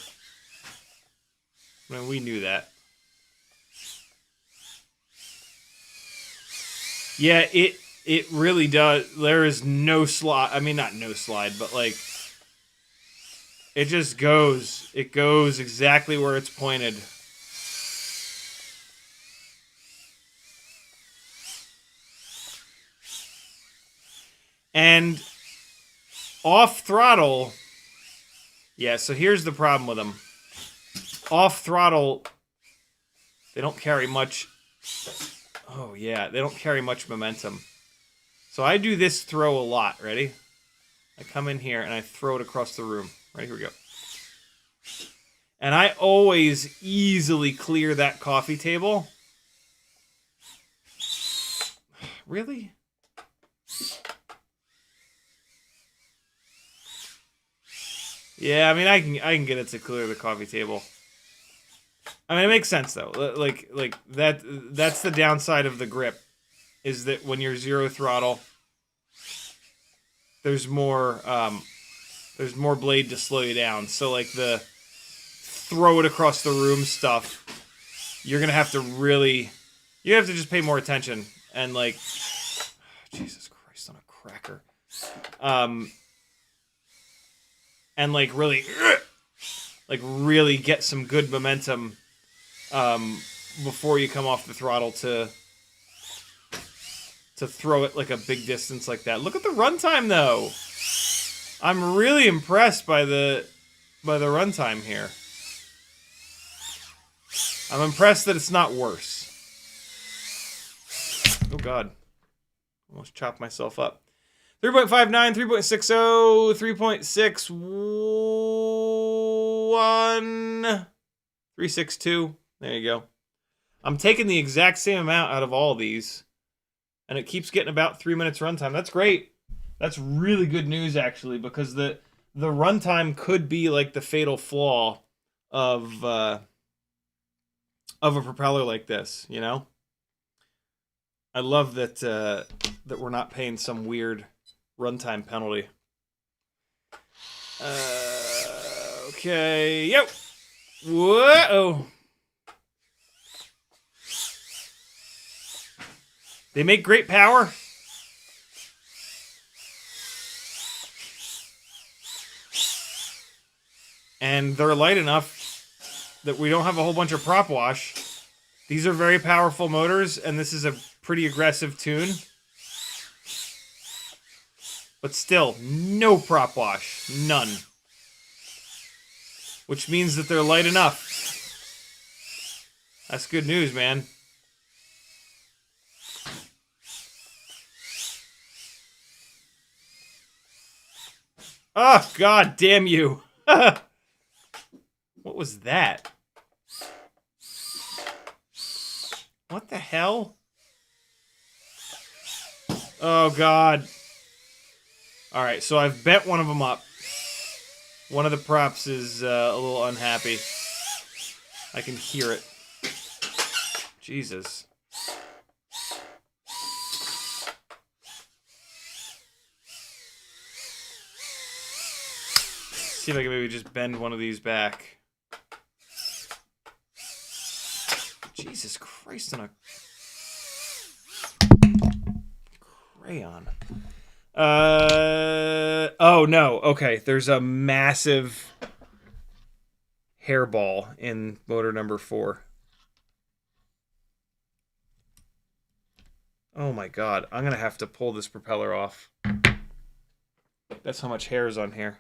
I mean, we knew that. Yeah, it really does. There is no slide. I mean, not no slide, but like it just goes. It goes exactly where it's pointed. And off throttle. Yeah, so here's the problem with them. Off throttle, they don't carry much. Oh, yeah, they don't carry much momentum. So I do this throw a lot. Ready? I come in here and I throw it across the room. Right, here we go. And I always easily clear that coffee table. Really? Yeah, I mean, I can get it to clear the coffee table. I mean, it makes sense though. Like that's the downside of the grip, is that when you're zero throttle, there's more blade to slow you down. So like the throw it across the room stuff, you're gonna have to really, you have to just pay more attention and like, Jesus Christ on a cracker, and like really get some good momentum. Before you come off the throttle to throw it like a big distance like that. Look at the runtime though. I'm really impressed by the runtime here. I'm impressed that it's not worse. Oh god. Almost chopped myself up. 3.59, 3.60, 3.61, 3.62. There you go. I'm taking the exact same amount out of all these, and it keeps getting about 3 minutes runtime. That's great. That's really good news, actually, because the runtime could be like the fatal flaw of a propeller like this. You know, I love that that we're not paying some weird runtime penalty. Okay. Yep. Whoa. They make great power. And they're light enough that we don't have a whole bunch of prop wash. These are very powerful motors, and this is a pretty aggressive tune. But still, no prop wash. None. which means that they're light enough. That's good news, man. Oh, God damn you. What was that? What the hell? Oh, God. All right, so I've bent one of them up. One of the props is a little unhappy. I can hear it. Jesus. See if I can maybe just bend one of these back. Jesus Christ on a crayon. Oh no, okay. There's a massive hairball in motor number 4. Oh my God, I'm gonna have to pull this propeller off. That's how much hair is on here.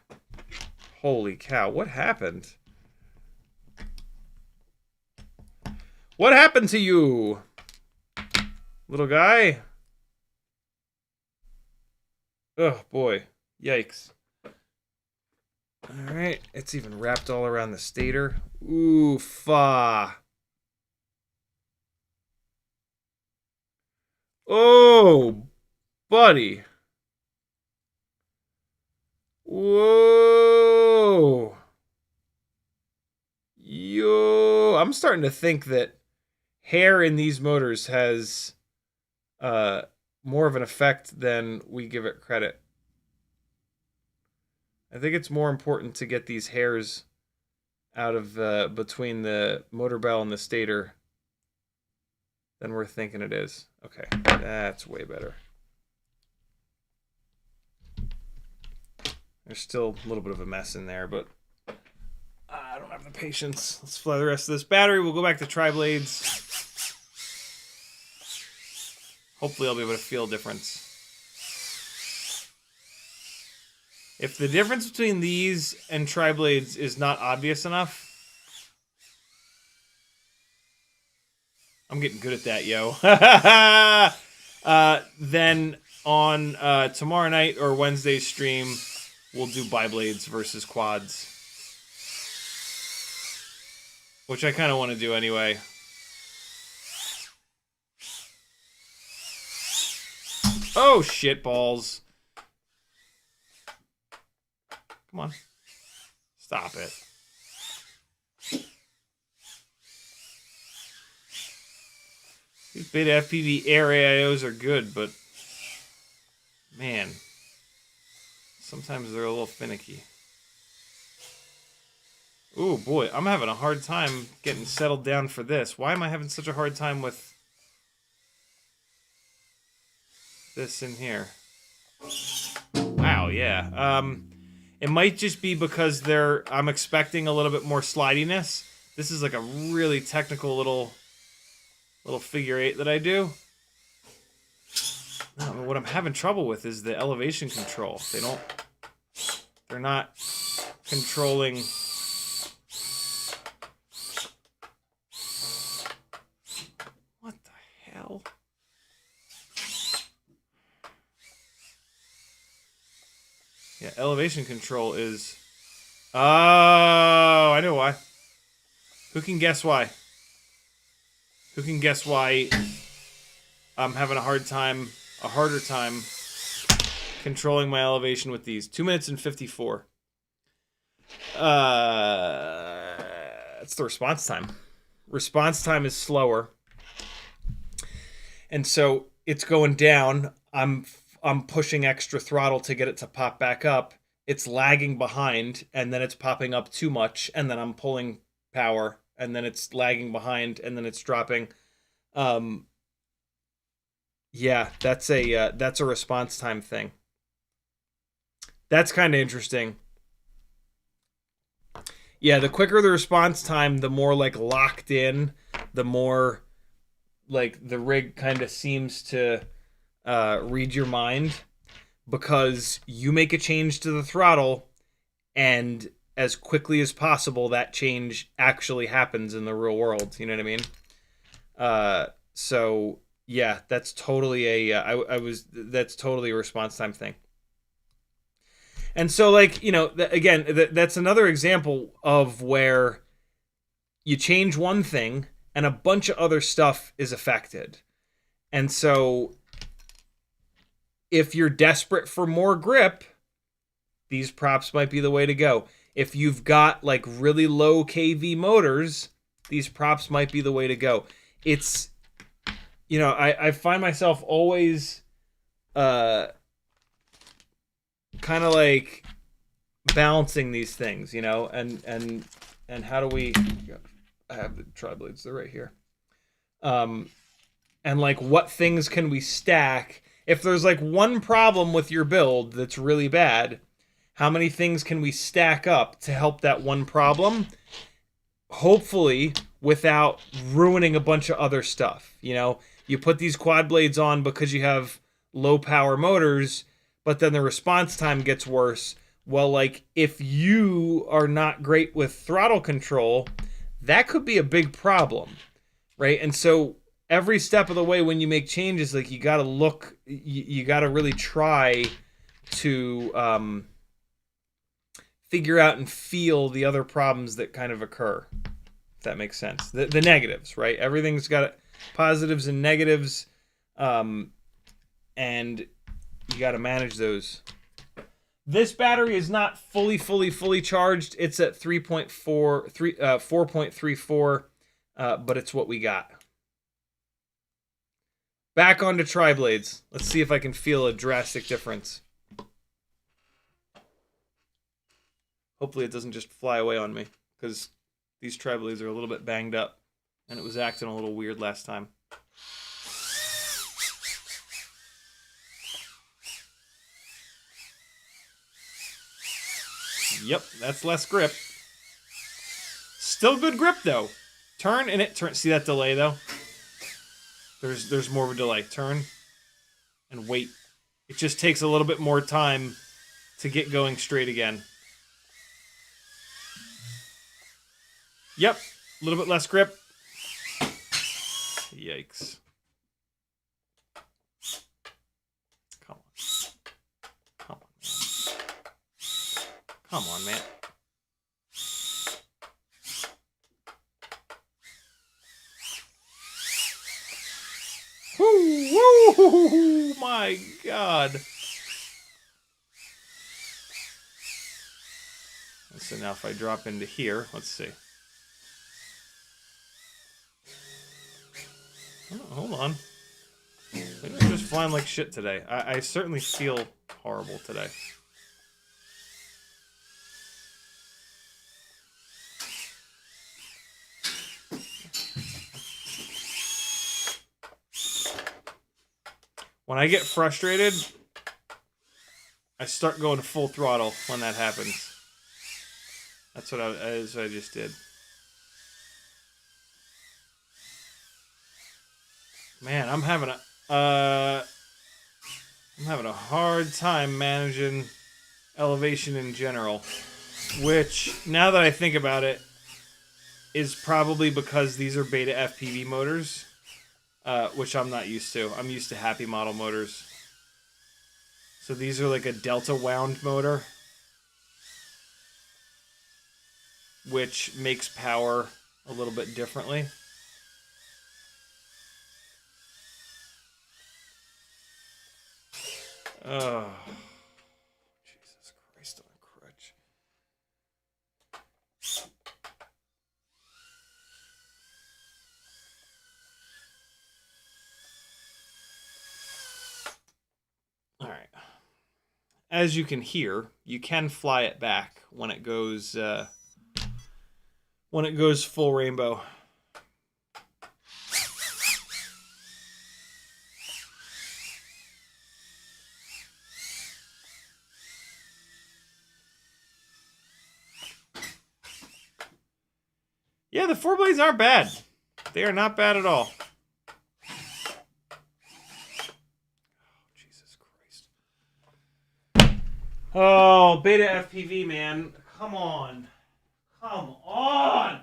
Holy cow, what happened? What happened to you? Little guy? Oh boy, yikes. Alright, it's even wrapped all around the stator. Oof-ah. Oh, buddy. Whoa. Yo. I'm starting to think that hair in these motors has more of an effect than we give it credit. I think it's more important to get these hairs out of between the motor bell and the stator than we're thinking it is. Okay, that's way better. There's still a little bit of a mess in there, but I don't have the patience. Let's fly the rest of this battery. We'll go back to triblades. Hopefully I'll be able to feel a difference. If the difference between these and triblades is not obvious enough, I'm getting good at that, yo. Then on tomorrow night or Wednesday's stream, we'll do biblades versus quads. Which I kind of want to do anyway. Oh, shit balls. Come on. Stop it. These beta FPV air AIOs are good, but man, sometimes they're a little finicky. Ooh, boy, I'm having a hard time getting settled down for this. Why am I having such a hard time with this in here? Wow, yeah. It might just be because I'm expecting a little bit more slidiness. This is like a really technical little figure 8 that I do. No, what I'm having trouble with is the elevation control. They're not controlling. What the hell? Yeah, elevation control is... Oh, I know why. Who can guess why? Who can guess why I'm having a harder time controlling my elevation with these? 2 minutes and 54. It's the response time. Response time is slower. And so it's going down. I'm pushing extra throttle to get it to pop back up. It's lagging behind, and then it's popping up too much, and then I'm pulling power, and then it's lagging behind, and then it's dropping. Yeah, that's a response time thing. That's kind of interesting. Yeah, the quicker the response time, the more like locked in, the more like the rig kind of seems to read your mind, because you make a change to the throttle and as quickly as possible that change actually happens in the real world. You know what I mean? So yeah, that's totally that's totally a response time thing. And so, like, you know, that's another example of where you change one thing and a bunch of other stuff is affected. And so if you're desperate for more grip, these props might be the way to go. If you've got like really low kV motors, these props might be the way to go. It's, you know, I find myself always kind of like balancing these things, you know, and how do we, I have the triblades, they're right here. And like what things can we stack? If there's like one problem with your build that's really bad, how many things can we stack up to help that one problem? Hopefully without ruining a bunch of other stuff. You know, you put these quad blades on because you have low power motors, but then the response time gets worse. Well, like if you are not great with throttle control, that could be a big problem, right? And so every step of the way when you make changes, like you got to look, you got to really try to figure out and feel the other problems that kind of occur, if that makes sense. The negatives, right? Everything's got positives and negatives, and you got to manage those. This battery is not fully charged. It's at 4.34, but it's what we got. Back onto tri-blades. Let's see if I can feel a drastic difference. Hopefully it doesn't just fly away on me, because these tri-blades are a little bit banged up, and it was acting a little weird last time. Yep, that's less grip. Still good grip, though. Turn, and it turns. See that delay, though? There's more of a delay. Turn, and wait. It just takes a little bit more time to get going straight again. Yep, a little bit less grip. Yikes. Come on. Come on, man. Come on, man. Woo! My God. So now if I drop into here, let's see. Oh, hold on. Maybe I'm just flying like shit today. I certainly feel horrible today. When I get frustrated, I start going full throttle when that happens. That's what I just did. Man, I'm having a hard time managing elevation in general, which now that I think about it is probably because these are beta FPV motors, which I'm not used to. I'm used to happy model motors. So these are like a delta wound motor, which makes power a little bit differently. Oh, Jesus Christ on a crutch. All right. As you can hear, you can fly it back when it goes full rainbow. Yeah, the 4-blades aren't bad. They are not bad at all. Jesus Christ. Oh, beta FPV, man. come on. Come on!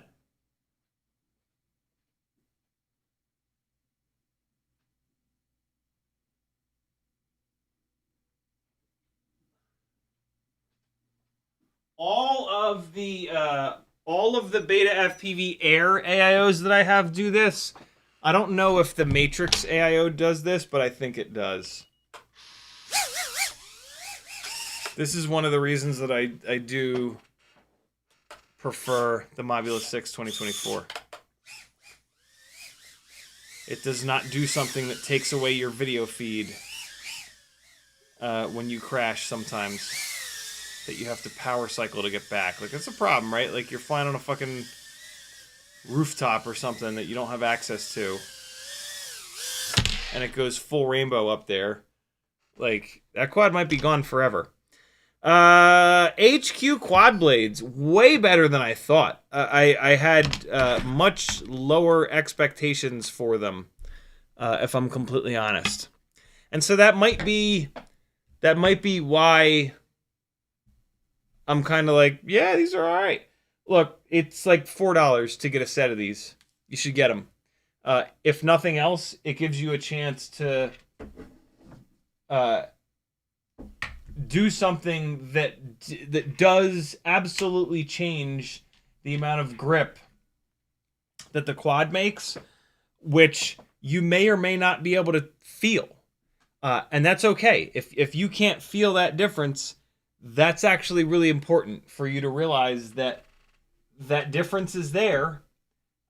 All of the beta FPV Air AIOs that I have do this. I don't know if the Matrix AIO does this, but I think it does. This is one of the reasons that I do prefer the Mobula 6 2024. It does not do something that takes away your video feed when you crash sometimes. That you have to power cycle to get back. Like, that's a problem, right? Like, you're flying on a fucking rooftop or something that you don't have access to. And it goes full rainbow up there. Like, that quad might be gone forever. HQ quad blades. Way better than I thought. I had much lower expectations for them, if I'm completely honest. And so that might be why I'm kind of like, yeah, these are all right. Look, it's like $4 to get a set of these. You should get them. If nothing else, it gives you a chance to do something that does absolutely change the amount of grip that the quad makes, which you may or may not be able to feel. And that's okay. If you can't feel that difference, that's actually really important for you to realize that that difference is there,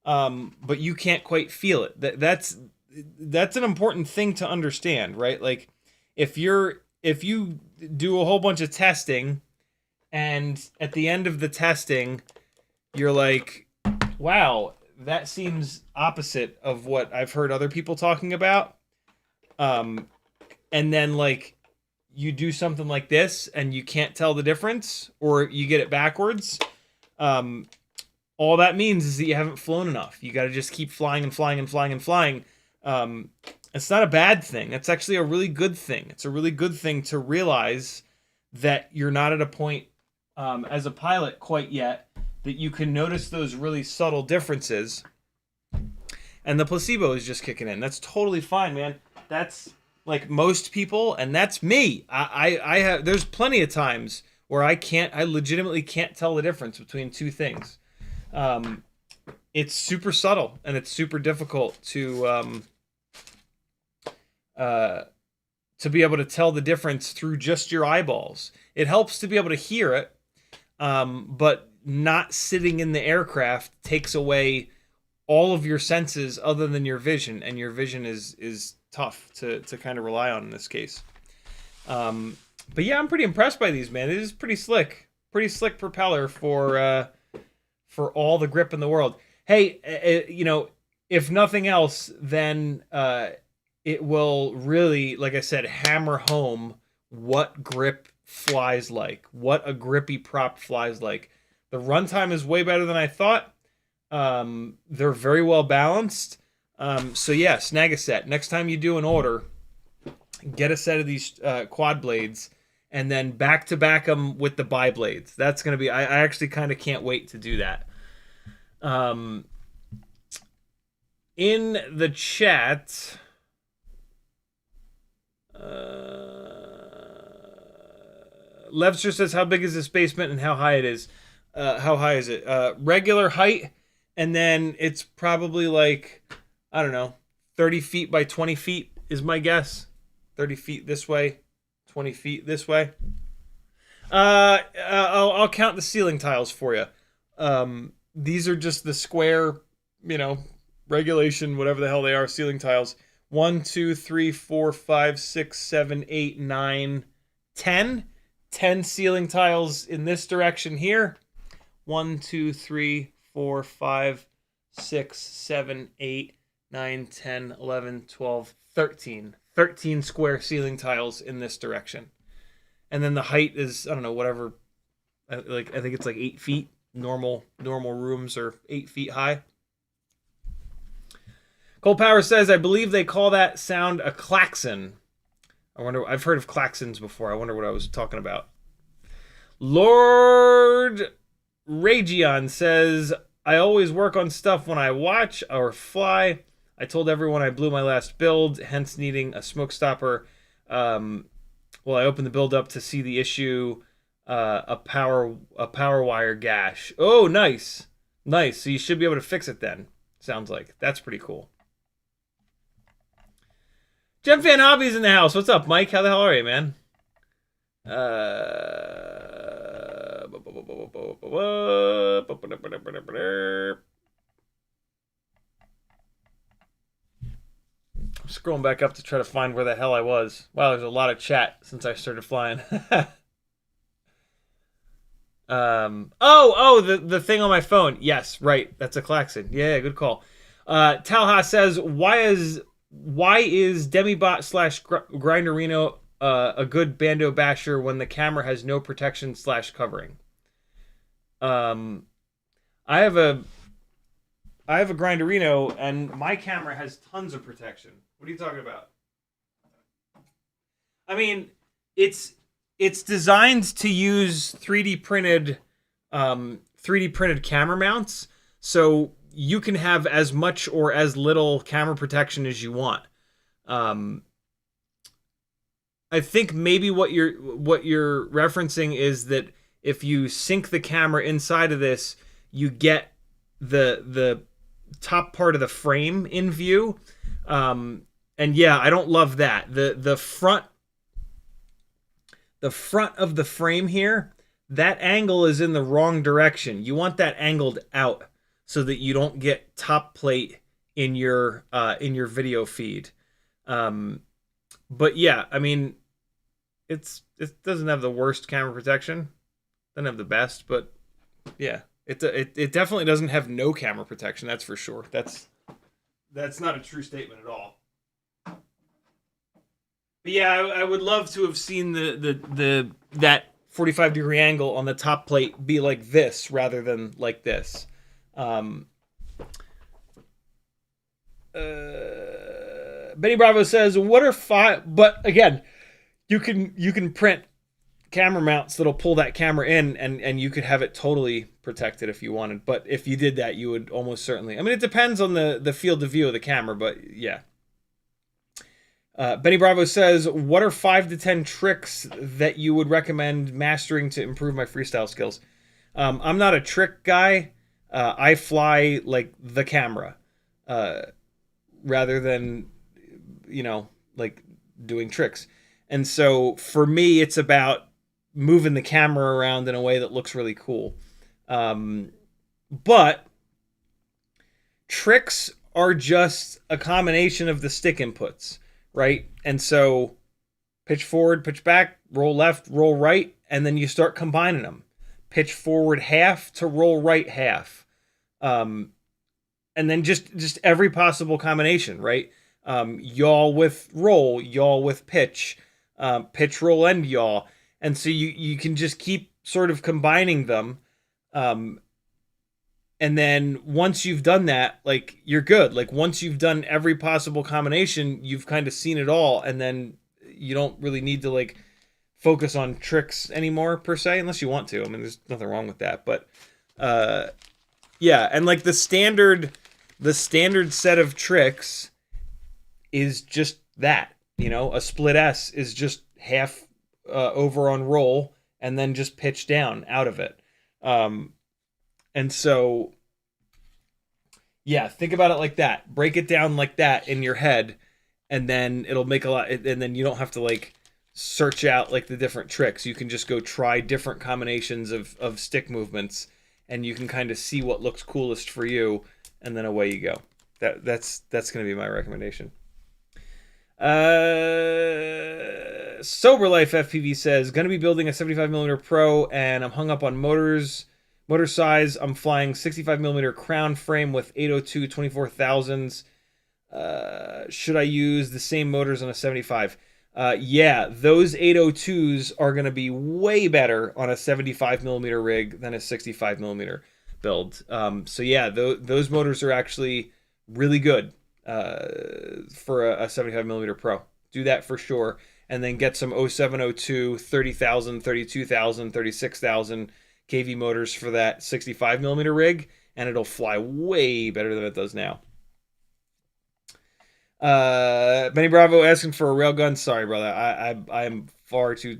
but you can't quite feel it. That's an important thing to understand, right? Like, if you do a whole bunch of testing, and at the end of the testing, you're like, wow, that seems opposite of what I've heard other people talking about. And then, like, you do something like this and you can't tell the difference, or you get it backwards, all that means is that you haven't flown enough. You got to just keep flying and flying and flying and flying. It's not a bad thing. It's actually a really good thing. It's a really good thing to realize that you're not at a point as a pilot quite yet that you can notice those really subtle differences. And the placebo is just kicking in. That's totally fine, man. That's like most people, and that's me. I have, there's plenty of times where I legitimately can't tell the difference between two things. It's super subtle, and it's super difficult to be able to tell the difference through just your eyeballs. It helps to be able to hear it, but not sitting in the aircraft takes away all of your senses other than your vision, and your vision is tough to kind of rely on in this case. But yeah, I'm pretty impressed by these, man. It is pretty slick propeller for all the grip in the world. Hey, you know, if nothing else, then it will really, like I said, hammer home what grip flies like, what a grippy prop flies like. The runtime is way better than I thought. They're very well balanced. So yeah, snag a set. Next time you do an order, get a set of these quad blades, and then back-to-back them with the bi-blades. That's going to be... I actually kind of can't wait to do that. In the chat... Levster says, how big is this basement and how high it is? How high is it? Regular height, and then it's probably like, I don't know, 30 feet by 20 feet is my guess. 30 feet this way, 20 feet this way. I'll count the ceiling tiles for you. These are just the square, you know, regulation, whatever the hell they are, ceiling tiles. 1, 2, 3, 4, 5, 6, 7, 8, 9, 10. 10 ceiling tiles in this direction here. 1, 2, 3, 4, 5, 6, 7, 8, 9, 10, 11, 12, 13. 13 square ceiling tiles in this direction. And then the height is, I don't know, whatever. I think it's like 8 feet. Normal rooms are 8 feet high. Cold Power says, I believe they call that sound a klaxon. I've heard of klaxons before. I wonder what I was talking about. Lord Ragion says, I always work on stuff when I watch or fly. I told everyone I blew my last build, hence needing a smoke stopper. Well, I opened the build up to see the issue, a power wire gash. Oh, nice. Nice. So you should be able to fix it then. Sounds like. That's pretty cool. Gem Fan Hobbies in the house. What's up, Mike? How the hell are you, man? I'm scrolling back up to try to find where the hell I was. Wow, there's a lot of chat since I started flying. The thing on my phone. Yes, right. That's a klaxon. Yeah, good call. Talha says, why is Demibot slash Grinderino a good bando basher when the camera has no protection slash covering? I have a Grinderino and my camera has tons of protection. What are you talking about? I mean, it's designed to use 3D printed camera mounts, so you can have as much or as little camera protection as you want. I think maybe what you're referencing is that if you sink the camera inside of this, you get the top part of the frame in view. And yeah, I don't love that. The front of the frame here, that angle is in the wrong direction. You want that angled out so that you don't get top plate in your video feed. But yeah, I mean, it doesn't have the worst camera protection. Doesn't have the best, but yeah, it definitely doesn't have no camera protection. That's for sure. That's not a true statement at all. But yeah, I would love to have seen that 45-degree angle on the top plate be like this rather than like this. Benny Bravo says, "What are 5?" But again, you can print camera mounts that'll pull that camera in, and you could have it totally protected if you wanted. But if you did that, you would almost certainly. I mean, it depends on the field of view of the camera, but yeah. Benny Bravo says, "What are 5 to 10 tricks that you would recommend mastering to improve my freestyle skills?" I'm not a trick guy. I fly like the camera, rather than, like doing tricks. And so for me, it's about moving the camera around in a way that looks really cool. But tricks are just a combination of the stick inputs, right? And so pitch forward, pitch back, roll left, roll right, and then you start combining them. Pitch forward half to roll right half. And then just every possible combination, right? Yaw with roll, yaw with pitch, pitch, roll, and yaw. And so you can just keep sort of combining them. And then once you've done that, like, you're good. Like, once you've done every possible combination, you've kind of seen it all. And then you don't really need to, like, focus on tricks anymore, per se, unless you want to. I mean, there's nothing wrong with that. But, yeah. And, like, the standard set of tricks is just that. A split S is just half over on roll and then just pitch down out of it. And so, yeah, think about it like that. Break it down like that in your head, and then it'll make a lot. And then you don't have to, like, search out, like, the different tricks. You can just go try different combinations of stick movements, and you can kind of see what looks coolest for you, and then away you go. That's going to be my recommendation. Sober Life FPV says, "Going to be building a 75mm Pro, and I'm hung up on motor size. I'm flying 65mm crown frame with 802 24,000s. Should I use the same motors on a 75? Yeah, those 802s are going to be way better on a 75mm rig than a 65mm build. So yeah, those motors are actually really good for a 75mm Pro. Do that for sure. and then get some 0702 30,000, 32,000, 36,000 kV motors for that 65 millimeter rig, and it'll fly way better than it does now. Benny Bravo asking for a railgun. Sorry, brother. I'm far too.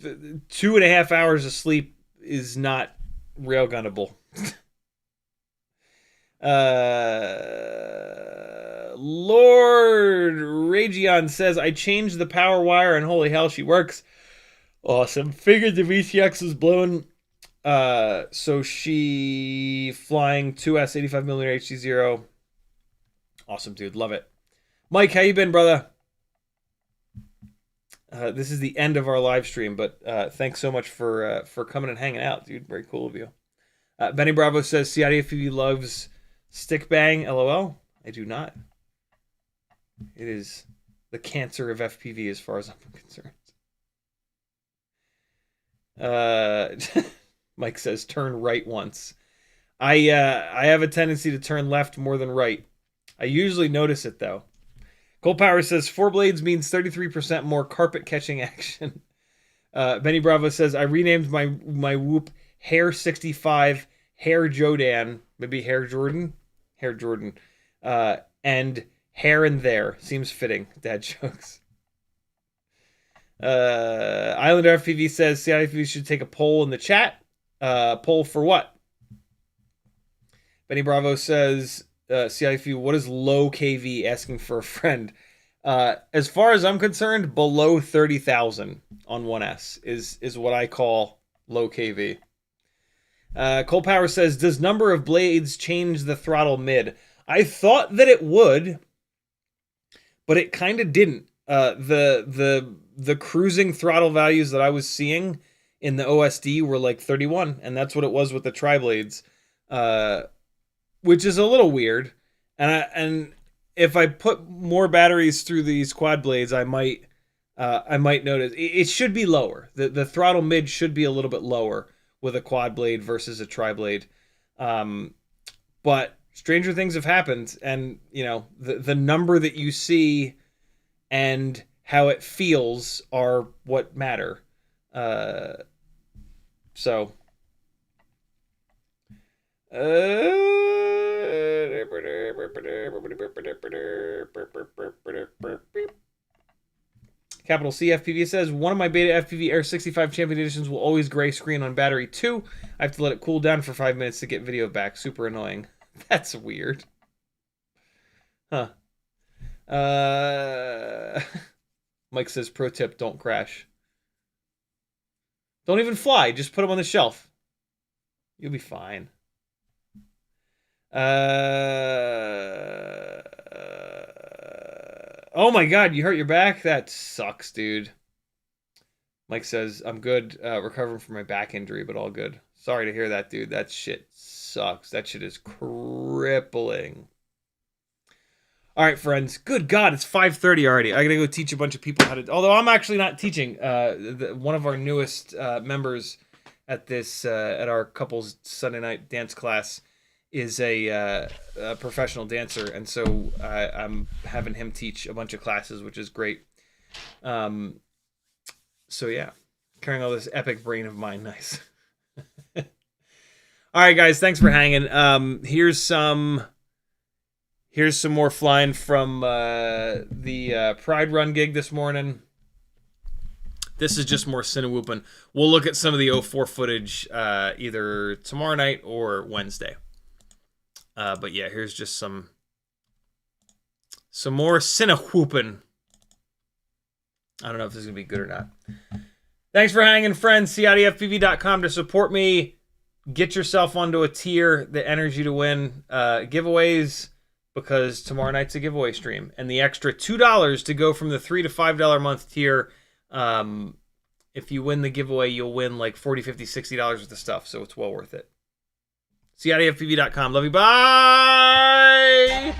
2.5 hours of sleep is not railgunnable. Lord Ragion says, I changed the power wire and holy hell, she works. Awesome. Figured the VTX was blown. So she flying 2S 85mm HC0. Awesome, dude. Love it. Mike, how you been, brother? This is the end of our live stream, but thanks so much for coming and hanging out, dude. Very cool of you. Benny Bravo says, CiottiFPV loves stick bang. LOL. I do not. It is the cancer of FPV as far as I'm concerned. Mike says, turn right once. I have a tendency to turn left more than right. I usually notice it, though. Cold Power says, 4 blades means 33% more carpet catching action. Benny Bravo says, I renamed my Whoop Hair 65 Hair Jodan. Maybe Hair Jordan? Hair Jordan. And Hair and There. Seems fitting. Dad jokes. Islander FPV says, CiottiFPV should take a poll in the chat. Poll for what? Benny Bravo says, CiottiFPV, what is low KV? Asking for a friend. As far as I'm concerned, below 30,000 on 1S is what I call low KV. Cold Power says, does number of blades change the throttle mid? I thought that it would, but it kind of didn't. The cruising throttle values that I was seeing in the OSD were like 31, and that's what it was with the triblades. Which is a little weird, and if I put more batteries through these quad blades, I might notice it should be lower. The throttle mid should be a little bit lower with a quad blade versus a tri-blade. But stranger things have happened, and you know the number that you see and how it feels are what matter. So. Capital C FPV says, one of my beta FPV Air 65 Champion Editions will always gray screen on battery 2. I have to let it cool down for 5 minutes to get video back. Super annoying. That's weird. Huh. Mike says, pro tip, don't crash. Don't even fly. Just put them on the shelf. You'll be fine. Oh my god, you hurt your back? That sucks, dude. Mike says, I'm good, recovering from my back injury, but all good. Sorry to hear that, dude. That shit sucks. That shit is crippling. All right, friends. Good God, it's 5:30 already. I gotta go teach a bunch of people how to... Although I'm actually not teaching. One of our newest members at this at our couples Sunday night dance class is a professional dancer, and so I'm having him teach a bunch of classes, which is great. So yeah, carrying all this epic brain of mine, nice. All right, guys, thanks for hanging. Here's some more flying from the Pride Run gig this morning. This is just more Cinewooping. We'll look at some of the 04 footage either tomorrow night or Wednesday. But yeah, here's just some more Cinewooping. I don't know if this is going to be good or not. Thanks for hanging, friends. CiottiFPV.com to support me. Get yourself onto a tier that enters you to win giveaways, because tomorrow night's a giveaway stream. And the extra $2 to go from the $3 to $5 a month tier. If you win the giveaway, you'll win like $40, $50, $60 worth of stuff. So it's well worth it. CiottiFPV.com. Love you. Bye.